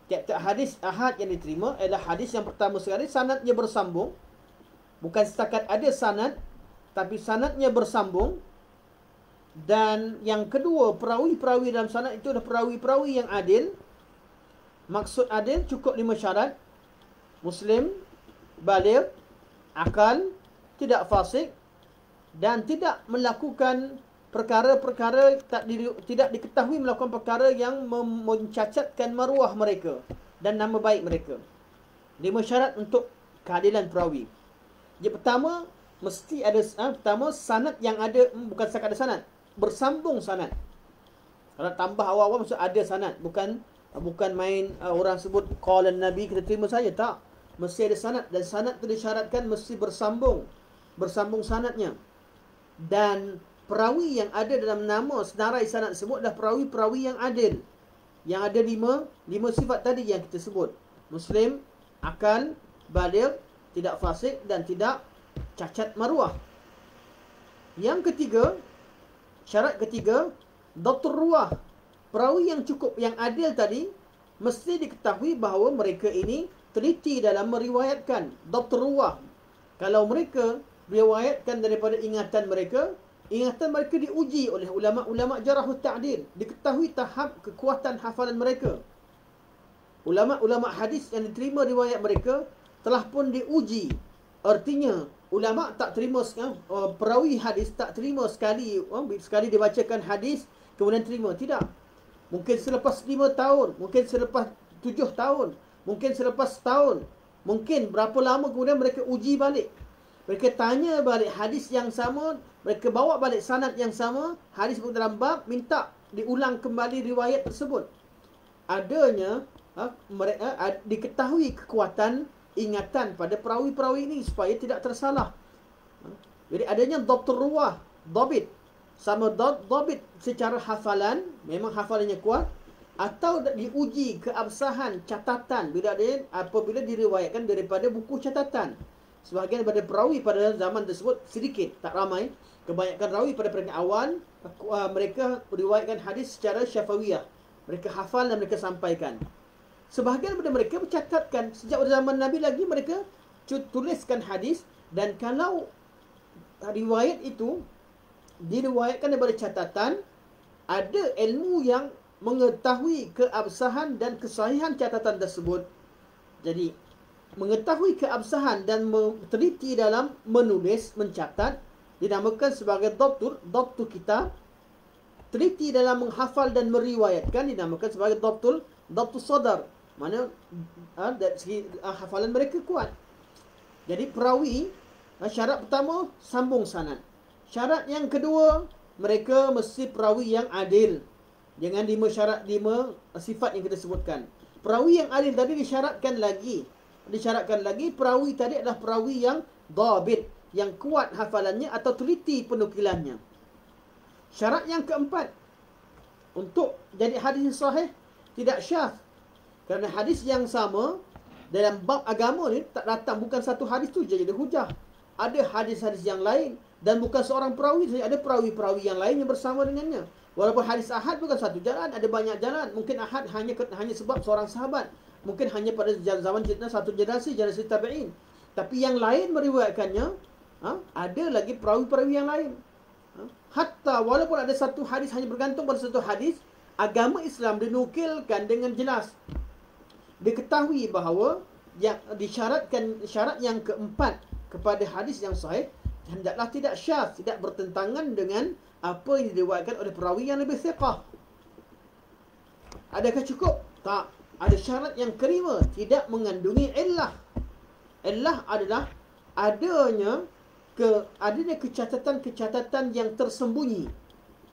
Tiap-tiap hadis ahad yang diterima adalah hadis yang pertama sekali, sanadnya bersambung. Bukan setakat ada sanad, tapi sanadnya bersambung. Dan yang kedua, perawi-perawi dalam sanad itu adalah perawi-perawi yang adil. Maksud adil cukup 5 syarat. Muslim, baligh, akal, tidak fasik, dan tidak melakukan perkara-perkara, tidak diketahui melakukan perkara yang mencacatkan maruah mereka dan nama baik mereka. 5 syarat untuk keadilan perawi. Yang pertama, mesti ada pertama sanad yang ada, bukan setakat ada sanad, bersambung sanad. Kalau tambah awal-awal maksud ada sanad, bukan main orang sebut qala Nabi kita terima saja, tak. Mesti ada sanad, dan sanad itu disyaratkan mesti bersambung sanadnya. Dan perawi yang ada dalam nama senarai sanad tersebut adalah perawi-perawi yang adil, yang ada 5 sifat tadi yang kita sebut: Muslim, akal, baligh, tidak fasik, dan tidak cacat maruah. Yang ketiga, syarat ketiga, dhabtur ruwah. Perawi yang cukup, yang adil tadi, mesti diketahui bahawa mereka ini teliti dalam meriwayatkan. Dhabtur ruwah. Kalau mereka riwayatkan daripada ingatan mereka diuji oleh ulama-ulama jarahut ta'dil. Diketahui tahap kekuatan hafalan mereka. Ulama-ulama hadis yang diterima riwayat mereka telah pun diuji. Artinya, ulama tak terima, perawi hadis tak terima sekali dibacakan hadis kemudian terima. Tidak. Mungkin selepas 5 tahun, mungkin selepas 7 tahun, mungkin selepas setahun, mungkin berapa lama kemudian mereka uji balik. Mereka tanya balik hadis yang sama, mereka bawa balik sanad yang sama, hadis dalam bab, minta diulang kembali riwayat tersebut. Adanya diketahui kekuatan ingatan pada perawi-perawi ini supaya tidak tersalah. Jadi adanya dhabtur ruwah, dhabit. Sama dhabit secara hafalan, memang hafalannya kuat, atau diuji keabsahan catatan apabila diriwayatkan daripada buku catatan. Sebahagian daripada perawi pada zaman tersebut sedikit, tak ramai. Kebanyakan rawi pada peringkat awal, mereka riwayatkan hadis secara syafawiyah. Mereka hafal dan mereka sampaikan. Sebahagian daripada mereka mencatatkan. Sejak zaman Nabi lagi mereka tuliskan hadis. Dan kalau riwayat itu diriwayatkan daripada catatan, ada ilmu yang mengetahui keabsahan dan kesahihan catatan tersebut. Jadi mengetahui keabsahan dan teliti dalam menulis, mencatat, dinamakan sebagai dhabtur kitab. Teliti dalam menghafal dan meriwayatkan dinamakan sebagai dhabtur sadar. Mana dari segi hafalan mereka kuat. Jadi perawi, syarat pertama sambung sanad. Syarat yang kedua, mereka mesti perawi yang adil. Dengan 5 syarat, 5 sifat yang kita sebutkan. Perawi yang adil tadi disyaratkan lagi perawi tadi adalah perawi yang dhabit, yang kuat hafalannya atau teliti penukilannya. Syarat yang keempat, untuk jadi hadis sahih tidak syadz. Kerana hadis yang sama dalam bab agama ni tak datang, bukan satu hadis tu je jadi hujah. Ada hadis-hadis yang lain dan bukan seorang perawi saja, ada perawi-perawi yang lain yang bersama dengannya. Walaupun hadis ahad bukan satu jalan, ada banyak jalan. Mungkin ahad hanya sebab seorang sahabat. Mungkin hanya pada zaman satu generasi tabi'in. Tapi yang lain meriwayatkannya, ada lagi perawi-perawi yang lain. Hatta walaupun ada satu hadis hanya bergantung pada satu hadis, agama Islam dinukilkan dengan jelas. Diketahui bahawa yang disyaratkan, syarat yang keempat kepada hadis yang sahih, hendaklah tidak syadz, tidak bertentangan dengan apa yang diriwayatkan oleh perawi yang lebih thiqah. Adakah cukup? Tak. Ada syarat yang kelima, tidak mengandungi illah. Illah adalah adanya kecatatan yang tersembunyi.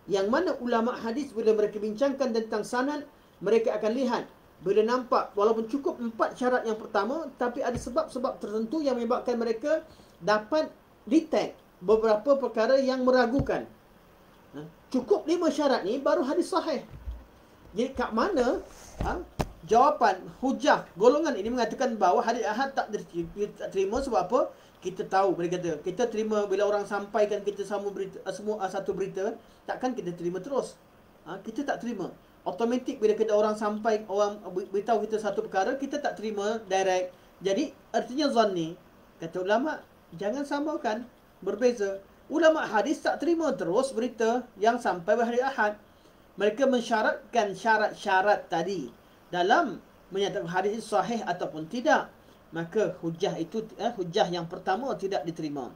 Yang mana ulama hadis bila mereka bincangkan tentang sanad, mereka akan lihat bila nampak walaupun cukup 4 syarat yang pertama, tapi ada sebab-sebab tertentu yang menyebabkan mereka dapat detect beberapa perkara yang meragukan. Cukup 5 syarat ni baru hadis sahih. Jadi kat mana jawapan hujah golongan ini mengatakan bahawa hadis ahad tak terima sebab apa? Kita tahu, mereka kata, kita terima bila orang sampaikan kita semua satu berita, takkan kita terima terus. Kita tak terima. Automatik bila kita orang beritahu kita satu perkara, kita tak terima direct. Jadi artinya zanni. Kata ulama, jangan samakan, berbeza. Ulama hadis tak terima terus berita yang sampai hari ahad. Mereka mensyaratkan syarat-syarat tadi dalam menyatakan hadis sahih ataupun tidak. Maka hujah itu hujah yang pertama tidak diterima.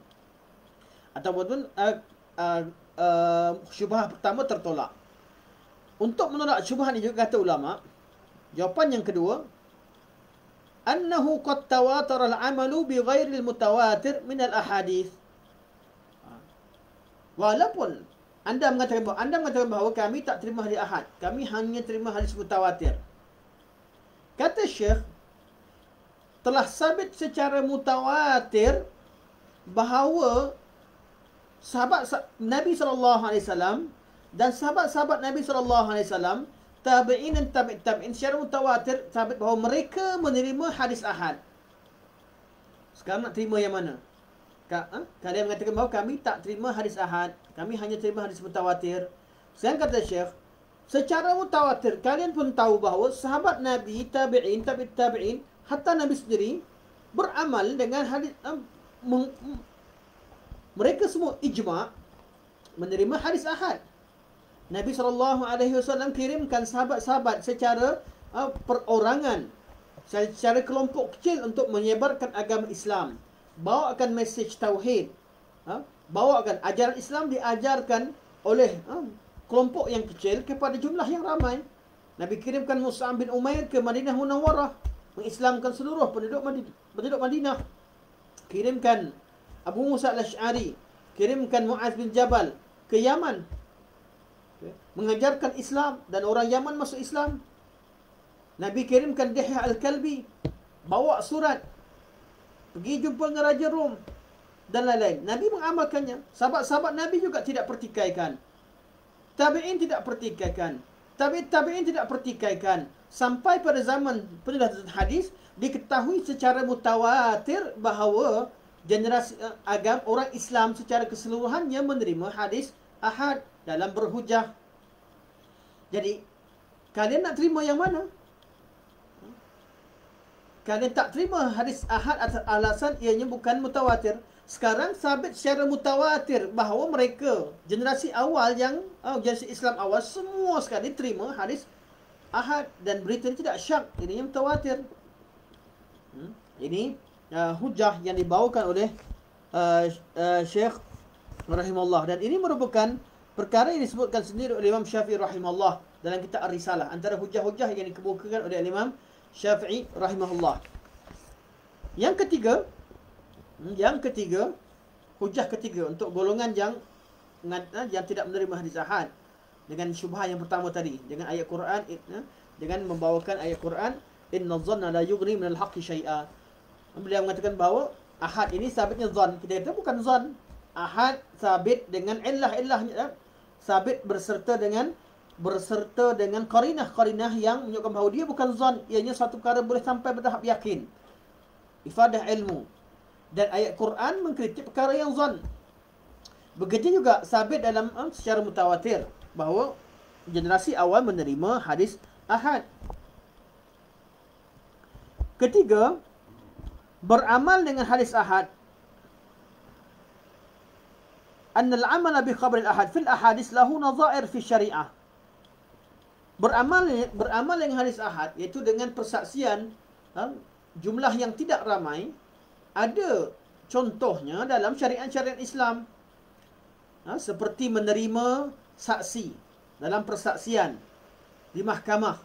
Ataupun syubhah pertama tertolak. Untuk menolak syubhah ini juga kata ulama, jawapan yang kedua, annahu qad tawatara al-amalu bi ghairi al-mutawatir min al-ahadith. Walaupun anda mengatakan bahawa kami tak terima hadis ahad, kami hanya terima hadis mutawatir. Kata Syekh, telah sabit secara mutawatir bahawa sahabat Nabi SAW dan sahabat-sahabat Nabi SAW, tabi'in dan tabi'in secara mutawatir sabit bahawa mereka menerima hadis ahad. Sekarang nak terima yang mana? Kalian mengatakan bahawa kami tak terima hadis ahad, kami hanya terima hadis mutawatir. Sekarang kata Syekh, secara mutawatir kalian pun tahu bahawa sahabat Nabi, tabi'in, tabi'in, hatta Nabi sendiri beramal dengan hadis. Mereka semua ijma' menerima hadis ahad. Nabi SAW kirimkan sahabat-sahabat secara perorangan, secara kelompok kecil untuk menyebarkan agama Islam, bawakan mesej tauhid, bawakan ajaran Islam diajarkan oleh kelompok yang kecil kepada jumlah yang ramai. Nabi kirimkan Mus'ab bin Umair ke Madinah Munawwarah, mengislamkan seluruh penduduk Madinah. Kirimkan Abu Musa al-Ash'ari kirimkan Muaz bin Jabal ke Yaman, mengajarkan Islam dan orang Yaman masuk Islam. Nabi kirimkan Dihya al-Kalbi bawa surat pergi jumpa dengan Raja Rom dan lain-lain. Nabi mengamalkannya. Sahabat-sahabat Nabi juga tidak pertikaikan. Tabi'in tidak pertikaikan. Tabi'in tidak pertikaikan. Sampai pada zaman penulisan hadis diketahui secara mutawatir bahawa generasi agama orang Islam secara keseluruhannya menerima hadis ahad dalam berhujah. Jadi kalian nak terima yang mana? Kalian tak terima hadis ahad atas alasan ianya bukan mutawatir. Sekarang sabit secara mutawatir bahawa mereka generasi awal yang generasi Islam awal semua sekali terima hadis ahad dan berita ini tidak syak, ini yang mutawatir. Ini hujah yang dibawakan oleh Syekh rahimahullah, dan ini merupakan perkara yang disebutkan sendiri oleh Imam Syafi'i rahimahullah dalam kitab Ar-Risalah, antara hujah-hujah yang dikemukakan oleh Imam Syafi'i rahimahullah. Yang ketiga, hujah ketiga untuk golongan yang tidak menerima hadis ahad dengan syubhah yang pertama tadi, dengan ayat Quran, dengan membawakan ayat Quran, inna dhanna la yughni minal haqqi syai'a. Beliau mengatakan bahawa ahad ini sabitnya zan. Kita kata bukan zan. Ahad sabit dengan illah-illahnya, sabit berserta dengan qarinah-qarinah yang menunjukkan bahawa dia bukan zan, ianya satu perkara boleh sampai bertahap yakin, ifadah ilmu. Dan ayat Quran mengkritik perkara yang zan. Begitu juga sabit dalam secara mutawatir bahawa generasi awal menerima hadis ahad. Ketiga, beramal dengan hadis ahad. Annal amala bi khabar al-ahad fil ahadis lahu nadha'ir fi syariah. Beramal dengan hadis ahad, iaitu dengan persaksian jumlah yang tidak ramai, ada contohnya dalam syariat-syariat Islam. Seperti menerima saksi dalam persaksian di mahkamah.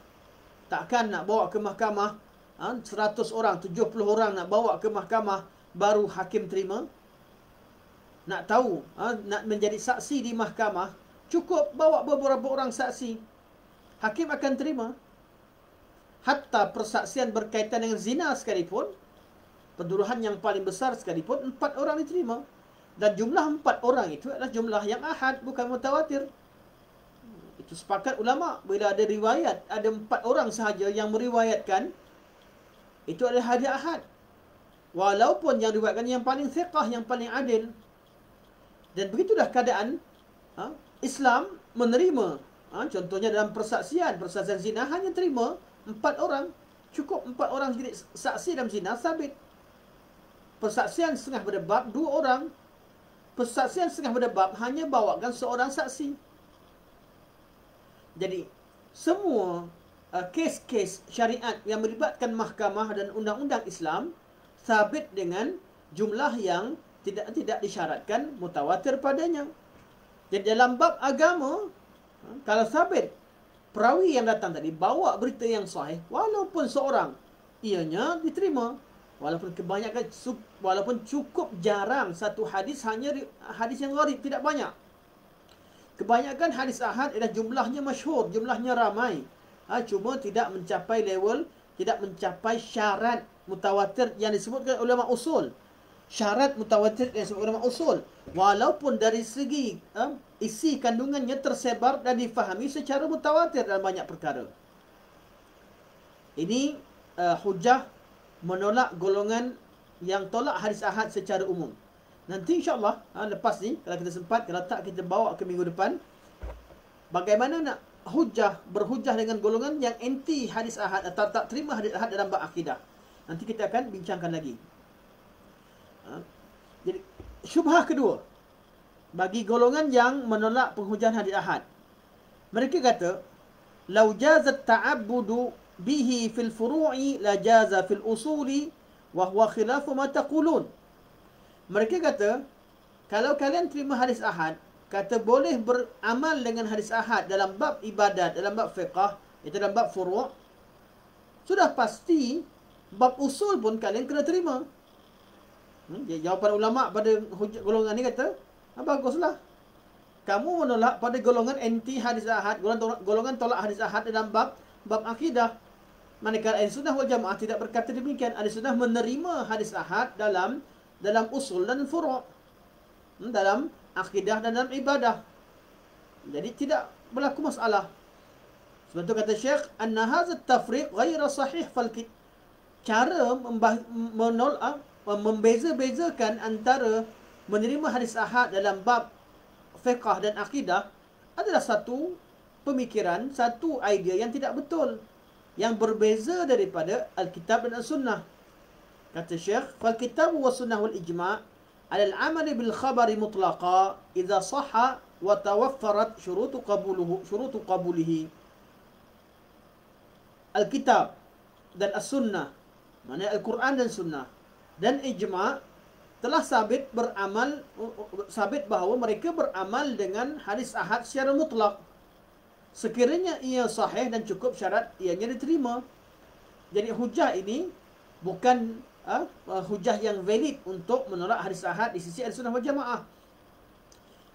Takkan nak bawa ke mahkamah 100 orang, 70 orang nak bawa ke mahkamah baru hakim terima. Nak tahu, nak menjadi saksi di mahkamah, cukup bawa beberapa orang saksi, hakim akan terima. Hatta persaksian berkaitan dengan zina sekalipun, perduruhan yang paling besar sekalipun, 4 orang diterima. Dan jumlah 4 orang itu adalah jumlah yang ahad, bukan mutawatir. Itu sepakat ulama. Bila ada riwayat, ada 4 orang sahaja yang meriwayatkan, itu adalah hadis ahad. Walaupun yang diriwayatkan yang paling thiqah, yang paling adil. Dan begitulah keadaan Islam menerima. Contohnya dalam persaksian zina hanya terima 4 orang. Cukup 4 orang jadi saksi dalam zina sabit. Persaksian setengah berdebab 2 orang. Persaksian setengah berdebab hanya bawakan seorang saksi. Jadi semua kes-kes syariat yang melibatkan mahkamah dan undang-undang Islam sabit dengan jumlah yang tidak disyaratkan mutawatir padanya. Jadi dalam bab agama, kalau sabit perawi yang datang tadi bawa berita yang sahih, walaupun seorang, ianya diterima. Walaupun cukup jarang satu hadis, hanya hadis yang gharib, tidak banyak. Kebanyakan hadis ahad adalah jumlahnya masyhur, jumlahnya ramai. Cuma tidak mencapai level, tidak mencapai syarat mutawatir yang disebutkan ulama usul. Syarat mutawatir yang disebutkan ulama usul. Walaupun dari segi isi kandungannya tersebar dan difahami secara mutawatir dalam banyak perkara. Ini hujah menolak golongan yang tolak hadis ahad secara umum. Nanti insyaAllah lepas ni, kalau kita sempat, kalau tak kita bawa ke minggu depan, bagaimana nak berhujah dengan golongan yang anti hadis ahad atau tak terima hadis ahad dalam bab akidah. Nanti kita akan bincangkan lagi. Jadi syubhah kedua bagi golongan yang menolak penghujaan hadis ahad, mereka kata lau jazat ta'abbudu bihi fil furu'i la jaza fil usuli wa huwa khilafu ma taqulun. Mereka kata kalau kalian terima hadis ahad, kata boleh beramal dengan hadis ahad dalam bab ibadat, dalam bab fiqh, itu dalam bab furu', sudah pasti bab usul pun kalian kena terima. Jawapan ulama pada golongan ni kata, baguslah. Kamu menolak pada golongan anti hadis ahad, golongan tolak hadis ahad dalam bab akidah. Manakala ahli sunnah wal jamaah tidak berkata demikian. Ahli sunnah menerima hadis ahad dalam usul dan furu', dalam akidah dan dalam ibadah. Jadi tidak berlaku masalah. Sebab itu kata Syekh, anna hadha at-tafriq ghaira sahih fal cara menolak, membeza-bezakan antara menerima hadis ahad dalam bab fiqh dan akidah adalah satu pemikiran, satu idea yang tidak betul, yang berbeza daripada Alkitab dan As-Sunnah. Kata Syekh, fal kitab wa sunnah wal ijma' ala al-amal bil khabari mutlaqa idza sahha wa tawaffarat syurutu qabulihi. Alkitab dan As-Sunnah, maknanya Al-Quran dan Sunnah dan ijma' telah sabit bahawa mereka beramal dengan hadis ahad secara mutlak sekiranya ia sahih dan cukup syarat ianya diterima. Jadi hujah ini bukan hujah yang valid untuk menolak hadis ahad di sisi Ahlussunnah wal Jamaah.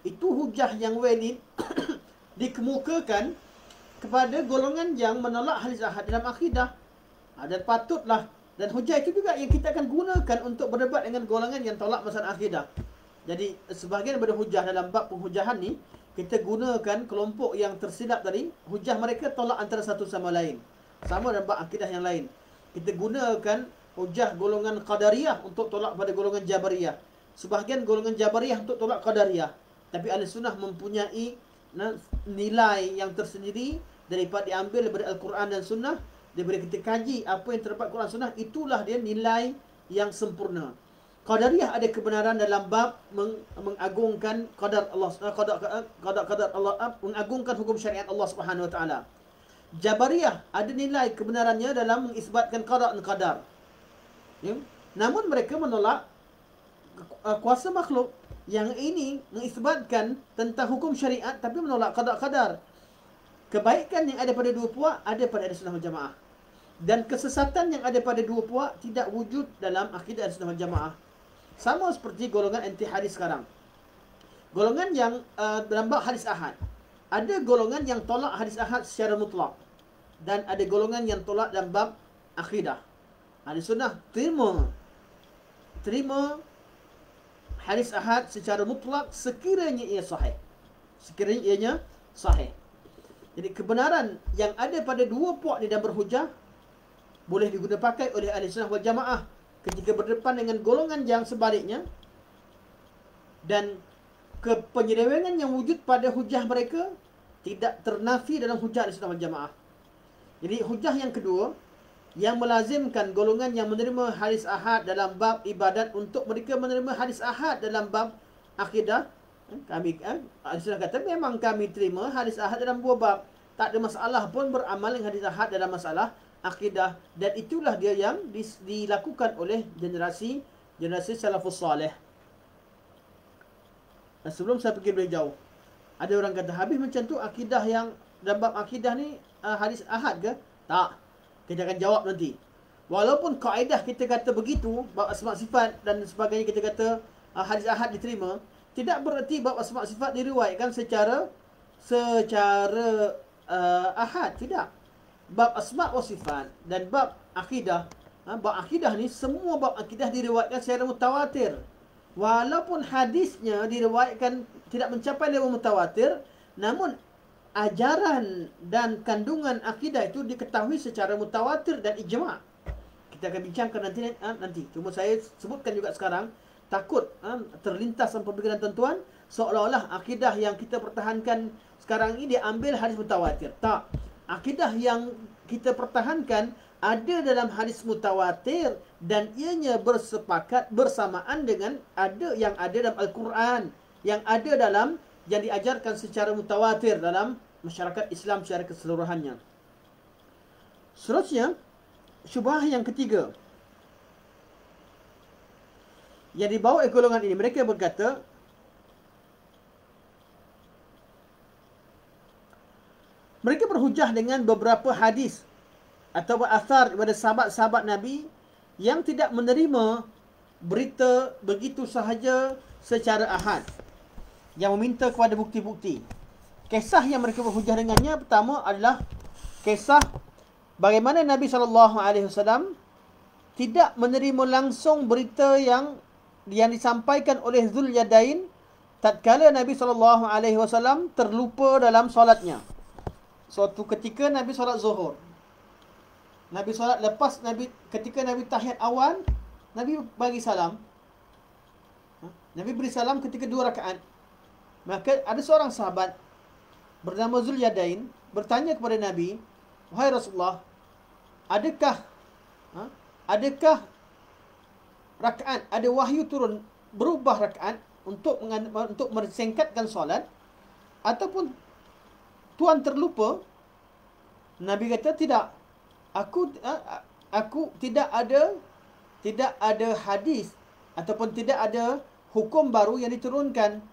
Itu hujah yang valid dikemukakan kepada golongan yang menolak hadis ahad dalam akidah. Dan patutlah, dan hujah itu juga yang kita akan gunakan untuk berdebat dengan golongan yang tolak masalah akidah. Jadi sebahagian daripada hujah dalam bab penghujahan ni, kita gunakan kelompok yang tersilap tadi, hujah mereka tolak antara satu sama lain, sama dalam bab akidah yang lain. Kita gunakan hujah golongan Qadariyah untuk tolak pada golongan Jabariyah, sebahagian golongan Jabariyah untuk tolak Qadariyah. Tapi Ahli Sunnah mempunyai nilai yang tersendiri daripada diambil daripada Al-Quran dan Sunnah. Daripada kita kaji apa yang terdapat Quran Sunnah, itulah dia nilai yang sempurna. Qadariyah ada kebenaran dalam bab mengagungkan qadar Allah, qadar Allah, mengagungkan hukum syariat Allah Subhanahu wa taala. Jabariyah ada nilai kebenarannya dalam mengisbatkan qada dan qadar. Ya? Namun mereka menolak kuasa makhluk. Yang ini mengisbatkan tentang hukum syariat tapi menolak qada qadar. Kebaikan yang ada pada dua puak ada pada Ahlussunnah wal Jamaah. Dan kesesatan yang ada pada dua puak tidak wujud dalam akidah Ahlussunnah wal Jamaah. Sama seperti golongan anti hadis sekarang. Golongan yang dalam bab hadis ahad. Ada golongan yang tolak hadis ahad secara mutlak. Dan ada golongan yang tolak dalam bab akidah. Ahlussunnah terima hadis ahad secara mutlak sekiranya ia sahih. Sekiranya ianya sahih. Jadi kebenaran yang ada pada dua puak ni dan berhujah boleh digunakan pakai oleh Ahlussunnah wal Jamaah ketika berdepan dengan golongan yang sebaliknya, dan penyelewengan yang wujud pada hujah mereka tidak ternafi dalam hujah Ahlussunnah wal Jamaah. Jadi hujah yang kedua yang melazimkan golongan yang menerima hadis ahad dalam bab ibadat untuk mereka menerima hadis ahad dalam bab akidah. Kami Ahlussunnah kata memang kami terima hadis ahad dalam dua bab, tak ada masalah pun beramal dengan hadis ahad dalam masalah akidah, dan itulah dia yang dilakukan oleh generasi salafus salih. Dan sebelum saya pergi lebih jauh, ada orang kata habis macam tu akidah yang dalam bab akidah ni hadis ahad ke? Tak. Kita akan jawab nanti. Walaupun kaedah kita kata begitu, bab asma sifat dan sebagainya kita kata hadis ahad diterima, tidak bererti bab asma sifat diriwayatkan secara ahad. Tidak. Bab asma wa sifat dan bab akidah, bab akidah ni semua bab akidah diriwayatkan secara mutawatir. Walaupun hadisnya diriwayatkan tidak mencapai level mutawatir, namun ajaran dan kandungan akidah itu diketahui secara mutawatir dan ijma'. Kita akan bincangkan nanti. Cuma saya sebutkan juga sekarang, takut terlintas dalam pemikiran tuan-tuan seolah-olah akidah yang kita pertahankan sekarang ini diambil hadis mutawatir. Tak. Akidah yang kita pertahankan ada dalam hadis mutawatir dan ianya bersepakat bersamaan dengan yang ada dalam Al-Quran, yang ada dalam yang diajarkan secara mutawatir dalam masyarakat Islam secara keseluruhannya. Seterusnya, syubhah yang ketiga yang dibawa oleh golongan ini, mereka berkata mereka berhujah dengan beberapa hadis atau athar daripada sahabat-sahabat Nabi yang tidak menerima berita begitu sahaja secara ahad, yang meminta kepada bukti-bukti. Kisah yang mereka berhujah dengannya pertama adalah kisah bagaimana Nabi SAW tidak menerima langsung berita yang disampaikan oleh Zulyadain tatkala Nabi SAW terlupa dalam solatnya. Suatu ketika Nabi solat Zuhur. Nabi solat lepas ketika Nabi tahiyat awal, Nabi bagi salam. Nabi beri salam ketika 2 rakaat. Maka ada seorang sahabat bernama Zulyadain bertanya kepada Nabi, "Wahai Rasulullah, adakah rakaat, ada wahyu turun berubah rakaat untuk mersingkatkan solat, ataupun tuan terlupa?" Nabi kata, "Tidak. Aku tidak ada hadis ataupun tidak ada hukum baru yang diturunkan.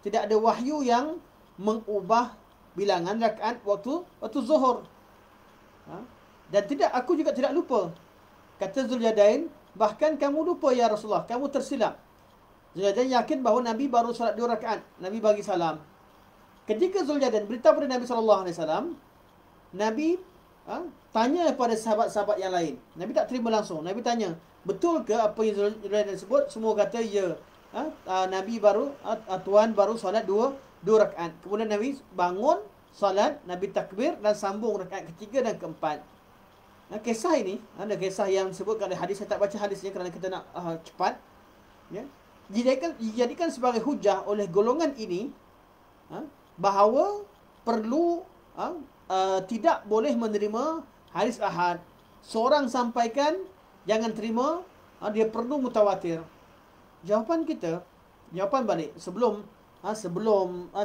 Tidak ada wahyu yang mengubah bilangan rakaat waktu zuhur. Dan aku juga tidak lupa." Kata Zulyadain, "Bahkan kamu lupa ya Rasulullah, kamu tersilap." Zulyadain yakin bahawa Nabi baru solat 2 rakaat. Nabi bagi salam. Ketika Zulyadain beritahu kepada Nabi SAW, Nabi tanya kepada sahabat-sahabat yang lain. Nabi tak terima langsung. Nabi tanya, "Betul ke apa yang Zulyadain sebut?" Semua kata ya. Nabi tuan baru solat 2 rakaat. Kemudian Nabi bangun solat, Nabi takbir dan sambung rakaat ketiga dan keempat. Kisah ini, ada kisah yang disebutkan oleh hadis. Saya tak baca hadisnya kerana kita nak cepat. Ya. Dijadikan sebagai hujah oleh golongan ini bahawa perlu tidak boleh menerima hadis ahad. Seorang sampaikan, jangan terima, dia perlu mutawatir. Jawapan balik sebelum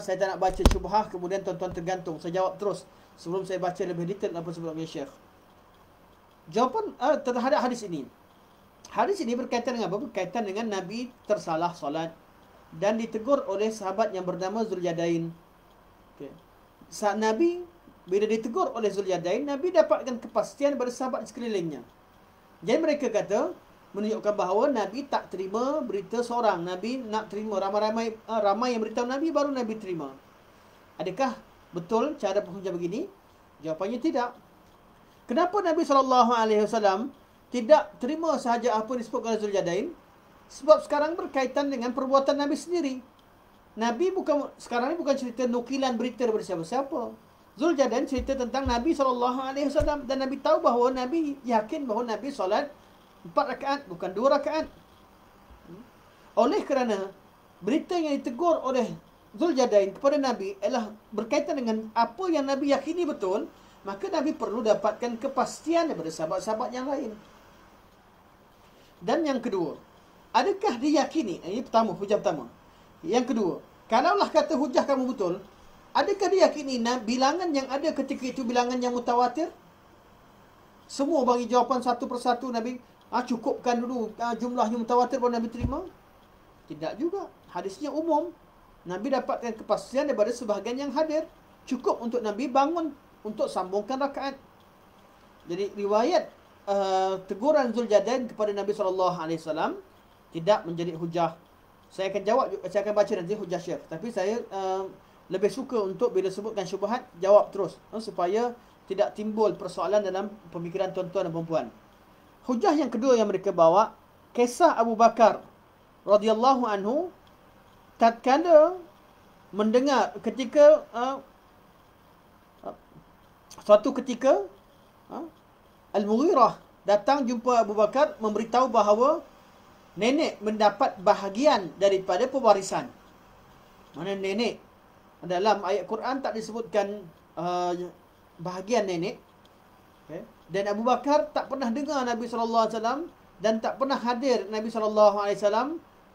saya tak nak baca syubhah kemudian tuan-tuan tergantung. Saya jawab terus sebelum saya baca lebih detail apa sebelumnya Syekh. Jawapan terhadap hadis ini. Hadis ini berkaitan dengan apa? Berkaitan dengan Nabi tersalah solat dan ditegur oleh sahabat yang bernama Zulyadain. Okay. Saat Nabi bila ditegur oleh Zulyadain, Nabi dapatkan kepastian daripada sahabat sekelilingnya. Jadi mereka kata, menunjukkan bahawa Nabi tak terima berita seorang. Nabi nak terima ramai yang beritahu Nabi, baru Nabi terima. Adakah betul cara berhujah begini? Jawapannya tidak. Kenapa Nabi SAW tidak terima sahaja apa yang disebutkan oleh Zulyadain? Sebab sekarang berkaitan dengan perbuatan Nabi sendiri. Nabi sekarang ni bukan cerita nukilan berita daripada siapa-siapa. Zulyadain cerita tentang Nabi SAW, dan Nabi tahu bahawa Nabi yakin bahawa Nabi solat 4 rakaat, bukan 2 rakaat. Oleh kerana berita yang ditegur oleh Zulyadain kepada Nabi adalah berkaitan dengan apa yang Nabi yakini betul, maka Nabi perlu dapatkan kepastian daripada sahabat-sahabat yang lain. Dan yang kedua, adakah diyakini? Ini pertama, hujah pertama. Yang kedua, kalaulah kata hujah kamu betul, adakah diyakini bilangan yang ada ketika itu bilangan yang mutawatir? Semua bagi jawapan satu persatu. Nabi cukupkan dulu jumlahnya mutawatir baru Nabi terima? Tidak juga. Hadisnya umum. Nabi dapatkan kepastian daripada sebahagian yang hadir. Cukup untuk Nabi bangun untuk sambungkan rakaat. Jadi riwayat teguran Zulyadain kepada Nabi SAW tidak menjadi hujah. Saya akan baca nanti hujah Syekh. Tapi saya lebih suka untuk bila sebutkan syubhat, jawab terus, supaya tidak timbul persoalan dalam pemikiran tuan-tuan dan puan-puan. Hujah yang kedua yang mereka bawa, kisah Abu Bakar radhiyallahu anhu tatkala mendengar ketika suatu ketika Al-Mughirah datang jumpa Abu Bakar, memberitahu bahawa nenek mendapat bahagian daripada pewarisan. Mana nenek? Dalam ayat Quran tak disebutkan bahagian nenek. Okay. Dan Abu Bakar tak pernah dengar Nabi SAW dan tak pernah hadir Nabi SAW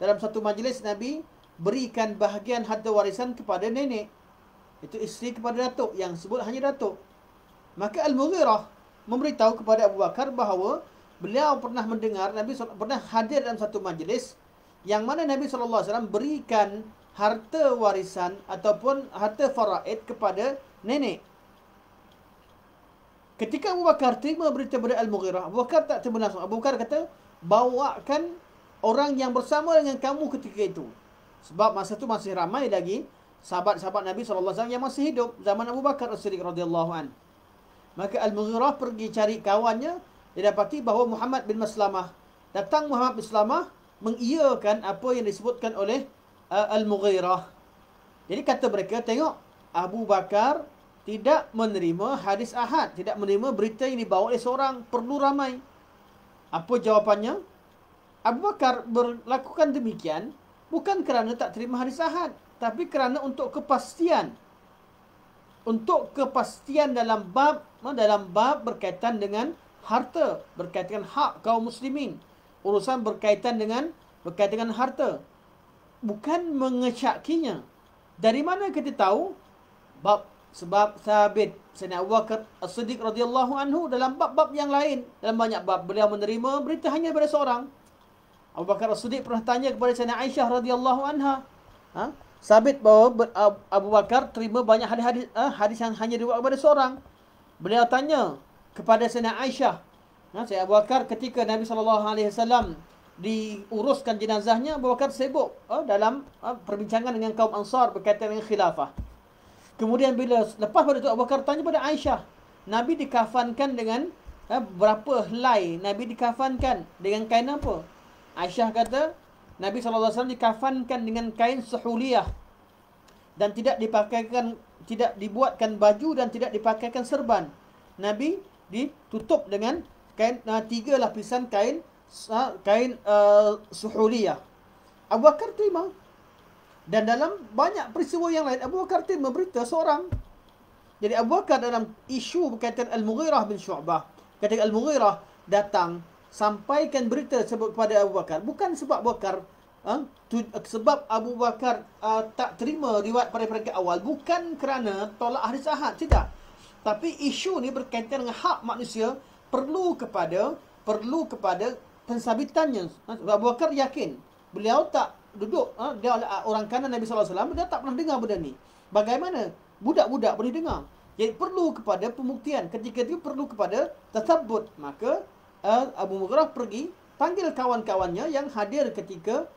dalam satu majlis Nabi berikan bahagian harta warisan kepada nenek. Itu isteri kepada datuk, yang sebut hanya datuk. Maka Al-Mughirah memberitahu kepada Abu Bakar bahawa beliau pernah mendengar Nabi pernah hadir dalam satu majlis yang mana Nabi SAW berikan harta warisan ataupun harta faraid kepada nenek. Ketika Abu Bakar terima berita daripada Al-Mughirah, Abu Bakar tak terima langsung. Abu Bakar kata, bawakan orang yang bersama dengan kamu ketika itu. Sebab masa itu masih ramai lagi sahabat-sahabat Nabi SAW yang masih hidup zaman Abu Bakar As-Siddiq radhiyallahu an. Maka Al-Mughirah pergi cari kawannya, dia dapati bahawa Muhammad bin Maslamah. Datang Muhammad bin Maslamah mengiyakan apa yang disebutkan oleh Al-Mughirah. Jadi kata mereka, tengok, Abu Bakar tidak menerima hadis ahad, tidak menerima berita yang dibawa oleh seorang, perlu ramai. Apa jawapannya? Abu Bakar melakukan demikian bukan kerana tak terima hadis ahad, tapi kerana untuk kepastian. Untuk kepastian dalam bab berkaitan dengan harta, berkaitan dengan hak kaum muslimin. Urusan berkaitan dengan harta. Bukan mengecyakinya. Dari mana kita tahu? Sebab sabit Sayyidina Abu Bakar As-Siddiq radhiyallahu anhu dalam bab-bab yang lain, dalam banyak bab beliau menerima berita hanya daripada seorang. Abu Bakar As-Siddiq pernah tanya kepada Sayyidina Aisyah radhiyallahu anha. Sabit bahawa Abu Bakar terima banyak hadis yang hanya diriwayatkan kepada seorang. Beliau tanya kepada Sayyidina Aisyah, Sayyidina Abu Bakar ketika Nabi SAW diuruskan jenazahnya, Abu Bakar sibuk dalam perbincangan dengan kaum Ansar berkaitan dengan khilafah. Kemudian bila lepas pada itu Abu Bakar tanya pada Aisyah, Nabi dikafankan dengan berapa helai? Nabi dikafankan dengan kain apa? Aisyah kata, Nabi SAW dikafankan dengan kain suhuliyah dan tidak dibuatkan baju dan tidak dipakaikan serban. Nabi ditutup dengan kain 3 lapisan kain suhuliyah. Abu Bakar terima. Dan dalam banyak peristiwa yang lain, Abu Bakar terima berita seorang. Jadi Abu Bakar dalam isu berkaitan Al-Mughirah bin Syu'bah, ketika Al-Mughirah datang sampaikan berita tersebut kepada Abu Bakar, bukan sebab Abu Bakar tak terima riwayat pada peringkat awal, bukan kerana tolak hadis ahad, tidak. Tapi isu ni berkaitan dengan hak manusia, perlu kepada pensabitannya. Abu Bakar yakin, beliau tak duduk, dia orang kanan Nabi SAW, dia tak pernah dengar benda ni. Bagaimana budak-budak boleh dengar? Jadi perlu kepada pembuktian. Ketika itu perlu kepada tathabbut. Maka Abu Mughirah pergi panggil kawan-kawannya yang hadir ketika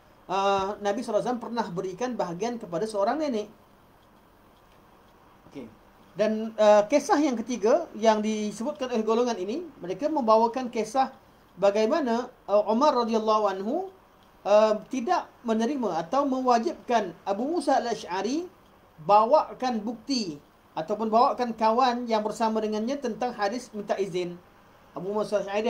Nabi SAW pernah berikan bahagian kepada seorang nenek. Okay. Dan kisah yang ketiga yang disebutkan oleh golongan ini, mereka membawakan kisah bagaimana Umar radhiyallahu anhu tidak menerima atau mewajibkan Abu Musa al-Ash'ari bawakan bukti ataupun bawakan kawan yang bersama dengannya tentang hadis minta izin. Abu Musa al-Ash'ari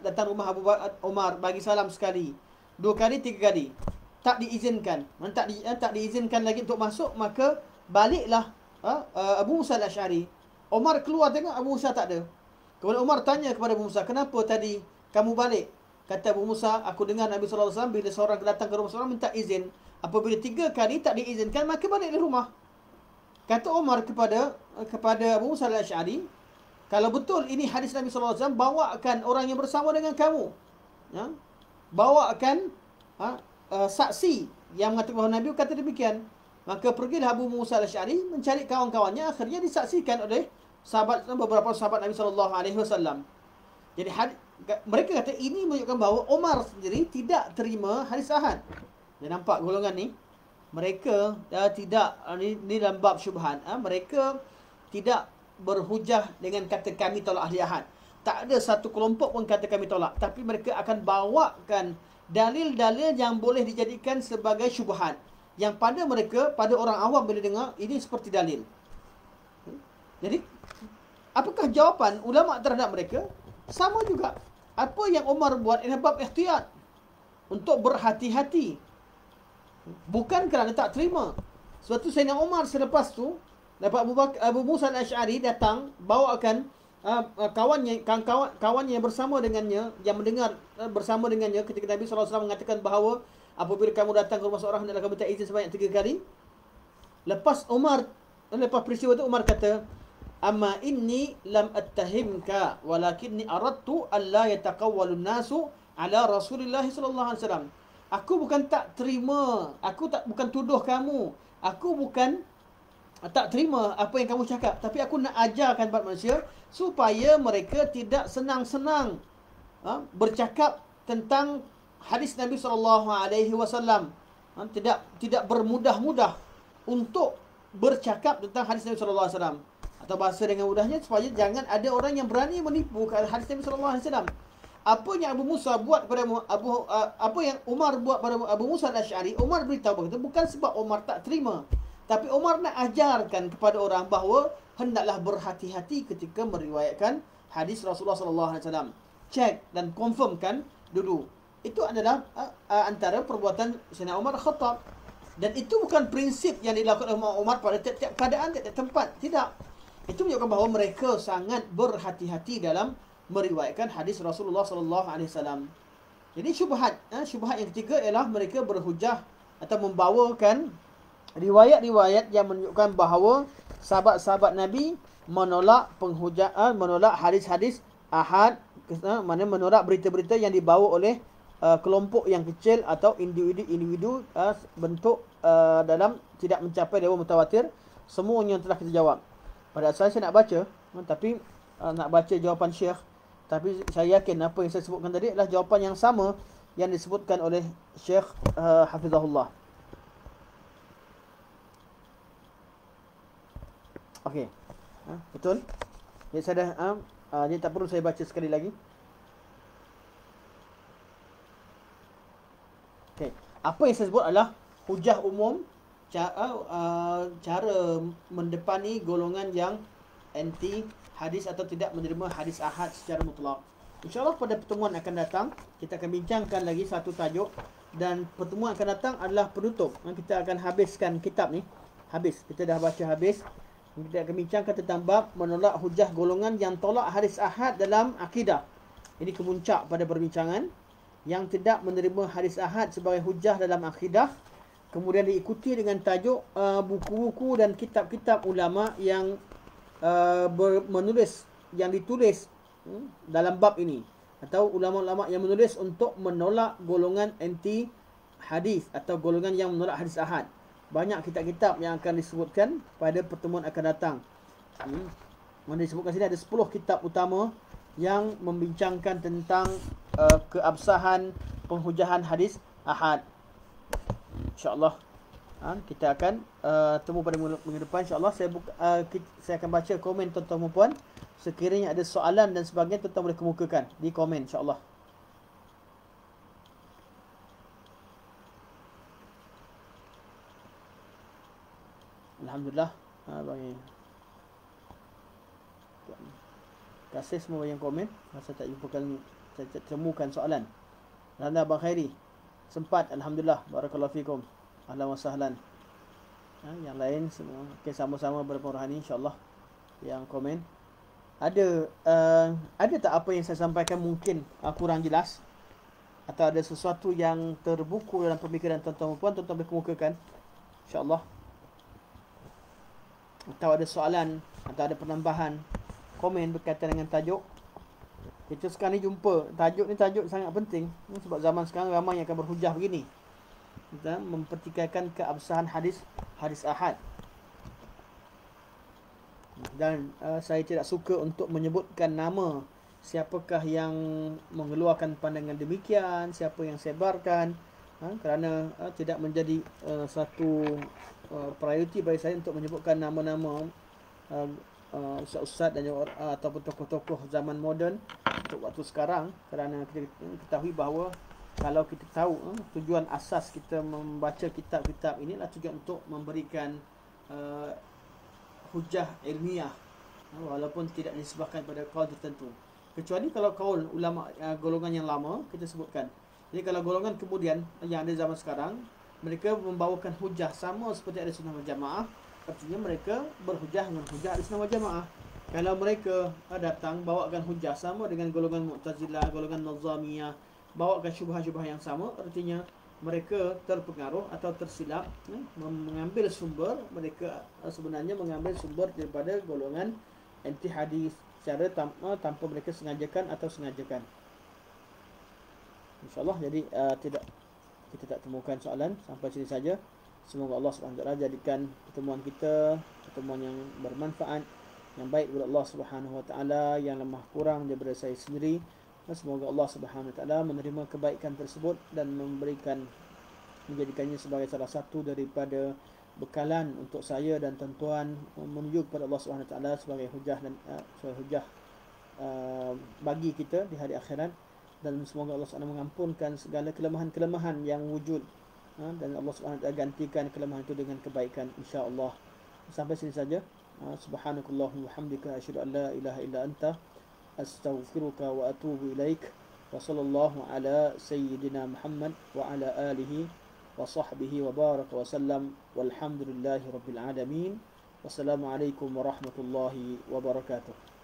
datang rumah Abu Umar, bagi salam sekali, 2 kali, 3 kali, tak diizinkan. Tak diizinkan lagi untuk masuk, maka baliklah Abu Musa al-Ash'ari. Umar keluar tengok Abu Musa tak ada. Kemudian Umar tanya kepada Abu Musa, kenapa tadi kamu balik? Kata Abu Musa, aku dengar Nabi SAW bila seorang datang ke rumah seorang minta izin, apabila 3 kali tak diizinkan, maka balik di rumah. Kata Umar kepada Abu Musa al-Ash'ari, kalau betul ini hadis Nabi SAW, bawakan orang yang bersama dengan kamu, bawakan saksi yang mengatakan bahawa Nabi kata demikian. Maka pergilah Abu Musa al-Ash'ari mencari kawan-kawannya, akhirnya disaksikan oleh beberapa sahabat Nabi SAW. Jadi mereka kata ini menunjukkan bahawa Umar sendiri tidak terima hadis ahad. Dia nampak golongan ni, mereka tidak, ni dalam bab syubhat, mereka tidak berhujah dengan kata kami tolak ahli ahad. Tak ada satu kelompok pun kata kami tolak, tapi mereka akan bawakan dalil-dalil yang boleh dijadikan sebagai syubhat, yang pada mereka, pada orang awam bila dengar, ini seperti dalil. Jadi apakah jawapan ulama terhadap mereka? Sama juga. Apa yang Umar buat ini bab ihtiyat, untuk berhati-hati, bukan kerana tak terima. Sebab tu Sayyidina Umar selepas tu dapat Abu Musa al-Ash'ari datang bawakan kawannya yang bersama dengannya, yang mendengar bersama dengannya ketika Nabi SAW mengatakan bahawa apabila kamu datang ke rumah seorang, hendaklah kamu minta izin sebanyak 3 kali. Lepas peristiwa itu Umar kata, amma inni lam attahimka walakinni aradtu alla yataqawwalun nasu ala Rasulillah sallallahu alaihi wasallam. Aku bukan tak terima, bukan tuduh kamu, aku bukan tak terima apa yang kamu cakap, tapi aku nak ajarkan kepada manusia supaya mereka tidak senang-senang bercakap tentang hadis Nabi SAW. Tidak bermudah-mudah untuk bercakap tentang hadis Nabi SAW. Atau bahasa dengan mudahnya, supaya jangan ada orang yang berani menipu hadis Nabi SAW. Apa yang Abu Musa buat pada apa yang Umar buat pada Abu Musa al-Asy'ari, Umar beritahu begitu bukan sebab Umar tak terima, tapi Umar nak ajarkan kepada orang bahawa hendaklah berhati-hati ketika meriwayatkan hadis Rasulullah SAW. Cek dan confirmkan dulu. Itu adalah antara perbuatan Sayyidina Umar Khattab. Dan itu bukan prinsip yang dilakukan oleh Umar pada tiap-tiap keadaan, tiap-tiap tempat. Tidak. Itu menunjukkan bahawa mereka sangat berhati-hati dalam meriwayatkan hadis Rasulullah SAW. Jadi syubhat yang ketiga ialah mereka berhujah atau membawakan riwayat-riwayat yang menunjukkan bahawa sahabat-sahabat Nabi menolak menolak hadis-hadis ahad, mana menolak berita-berita yang dibawa oleh kelompok yang kecil atau individu bentuk dalam tidak mencapai level mutawatir. Semuanya telah kita jawab. Pada asal saya nak baca, tapi nak baca jawapan Syekh. Tapi saya yakin apa yang saya sebutkan tadi adalah jawapan yang sama yang disebutkan oleh Syekh Hafizahullah. Okey. Betul? Jadi saya dah jadi tak perlu saya baca sekali lagi. Okey. Apa yang saya sebut adalah hujah umum, cara mendepani golongan yang anti hadis atau tidak menerima hadis ahad secara mutlak. InsyaAllah pada pertemuan akan datang kita akan bincangkan lagi satu tajuk, dan pertemuan akan datang adalah penutup. Kita akan habiskan kitab ni. Kita dah baca habis. Kita akan bincangkan tentang bab menolak hujah golongan yang tolak hadis ahad dalam akidah. Ini kemuncak pada perbincangan. Yang tidak menerima hadis ahad sebagai hujah dalam akidah. Kemudian diikuti dengan tajuk buku-buku dan kitab-kitab ulama yang ditulis dalam bab ini, atau ulama-ulama yang menulis untuk menolak golongan anti hadis atau golongan yang menolak hadis ahad. Banyak kitab-kitab yang akan disebutkan pada pertemuan akan datang. Mana disebutkan sini ada 10 kitab utama yang membincangkan tentang keabsahan penghujahan hadis ahad. InsyaAllah kita akan temu pada minggu depan. InsyaAllah saya akan baca komen tuan-tuan dan puan. Sekiranya ada soalan dan sebagainya, tuan-tuan boleh kemukakan di komen, insyaAllah. Alhamdulillah. Terima kasih semua yang komen. Masa tak temukan soalan. Alhamdulillah, Abang Khairi sempat. Alhamdulillah. Barakallahu fikum. Ahlan wa sahlan. Yang lain semua sama-sama berperohani, insyaAllah. Yang komen ada tak apa yang saya sampaikan mungkin kurang jelas, atau ada sesuatu yang terbuku dalam pemikiran tuan-tuan dan puan, tuan-tuan boleh kemukakan, insyaAllah. Atau ada soalan atau ada penambahan komen berkaitan dengan tajuk. Kita sekarang ni jumpa tajuk sangat penting, sebab zaman sekarang ramai yang akan berhujah begini. Kita mempertikaikan keabsahan hadis ahad. Dan saya tidak suka untuk menyebutkan nama siapakah yang mengeluarkan pandangan demikian, siapa yang sebarkan, kerana tidak menjadi satu prioriti bagi saya untuk menyebutkan nama-nama ustaz-ustaz dan ataupun tokoh-tokoh zaman moden untuk waktu sekarang, kerana kita ketahui bahawa kalau kita tahu tujuan asas kita membaca kitab-kitab ini adalah tujuan untuk memberikan hujah ilmiah, walaupun tidak disebabkan pada kaul tertentu, kecuali kalau kaul ulama golongan yang lama kita sebutkan. Jadi kalau golongan kemudian yang ada zaman sekarang, mereka membawakan hujah sama seperti ada sunnah wal jamaah, artinya mereka berhujah dengan hujah ada sunnah wal jamaah. Kalau mereka datang bawakan hujah sama dengan golongan Mu'tazilah, golongan Nazamiyah, bawakan syubhah-syubhah yang sama, artinya mereka terpengaruh atau tersilap mengambil sumber. Mereka sebenarnya mengambil sumber daripada golongan anti hadis secara tanpa mereka sengajakan atau sengajakan. InsyaAllah. Jadi kita tak temukan soalan. Sampai sini saja. Semoga Allah SWT jadikan pertemuan kita pertemuan yang bermanfaat, yang baik kepada Allah SWT, yang lemah kurang daripada saya sendiri. Semoga Allah Subhanahu Wa Taala menerima kebaikan tersebut dan menjadikannya sebagai salah satu daripada bekalan untuk saya dan tuan-tuan menuju kepada Allah Subhanahu Wa Taala sebagai hujah bagi kita di hari akhirat, dan semoga Allah SWT mengampunkan segala kelemahan-kelemahan yang wujud, dan Allah SWT gantikan kelemahan itu dengan kebaikan insya-Allah. Sampai sini saja. Subhanakallahumma wa hamdika asyhadu an la ilaha illa anta astaghfiruka wa atubu ilaik. Wa sallallahu ala sayyidina Muhammad wa ala alihi wa sahbihi wa baraka wa sallam walhamdulillahi rabbil alamin. Wassalamualaikum warahmatullahi wabarakatuh.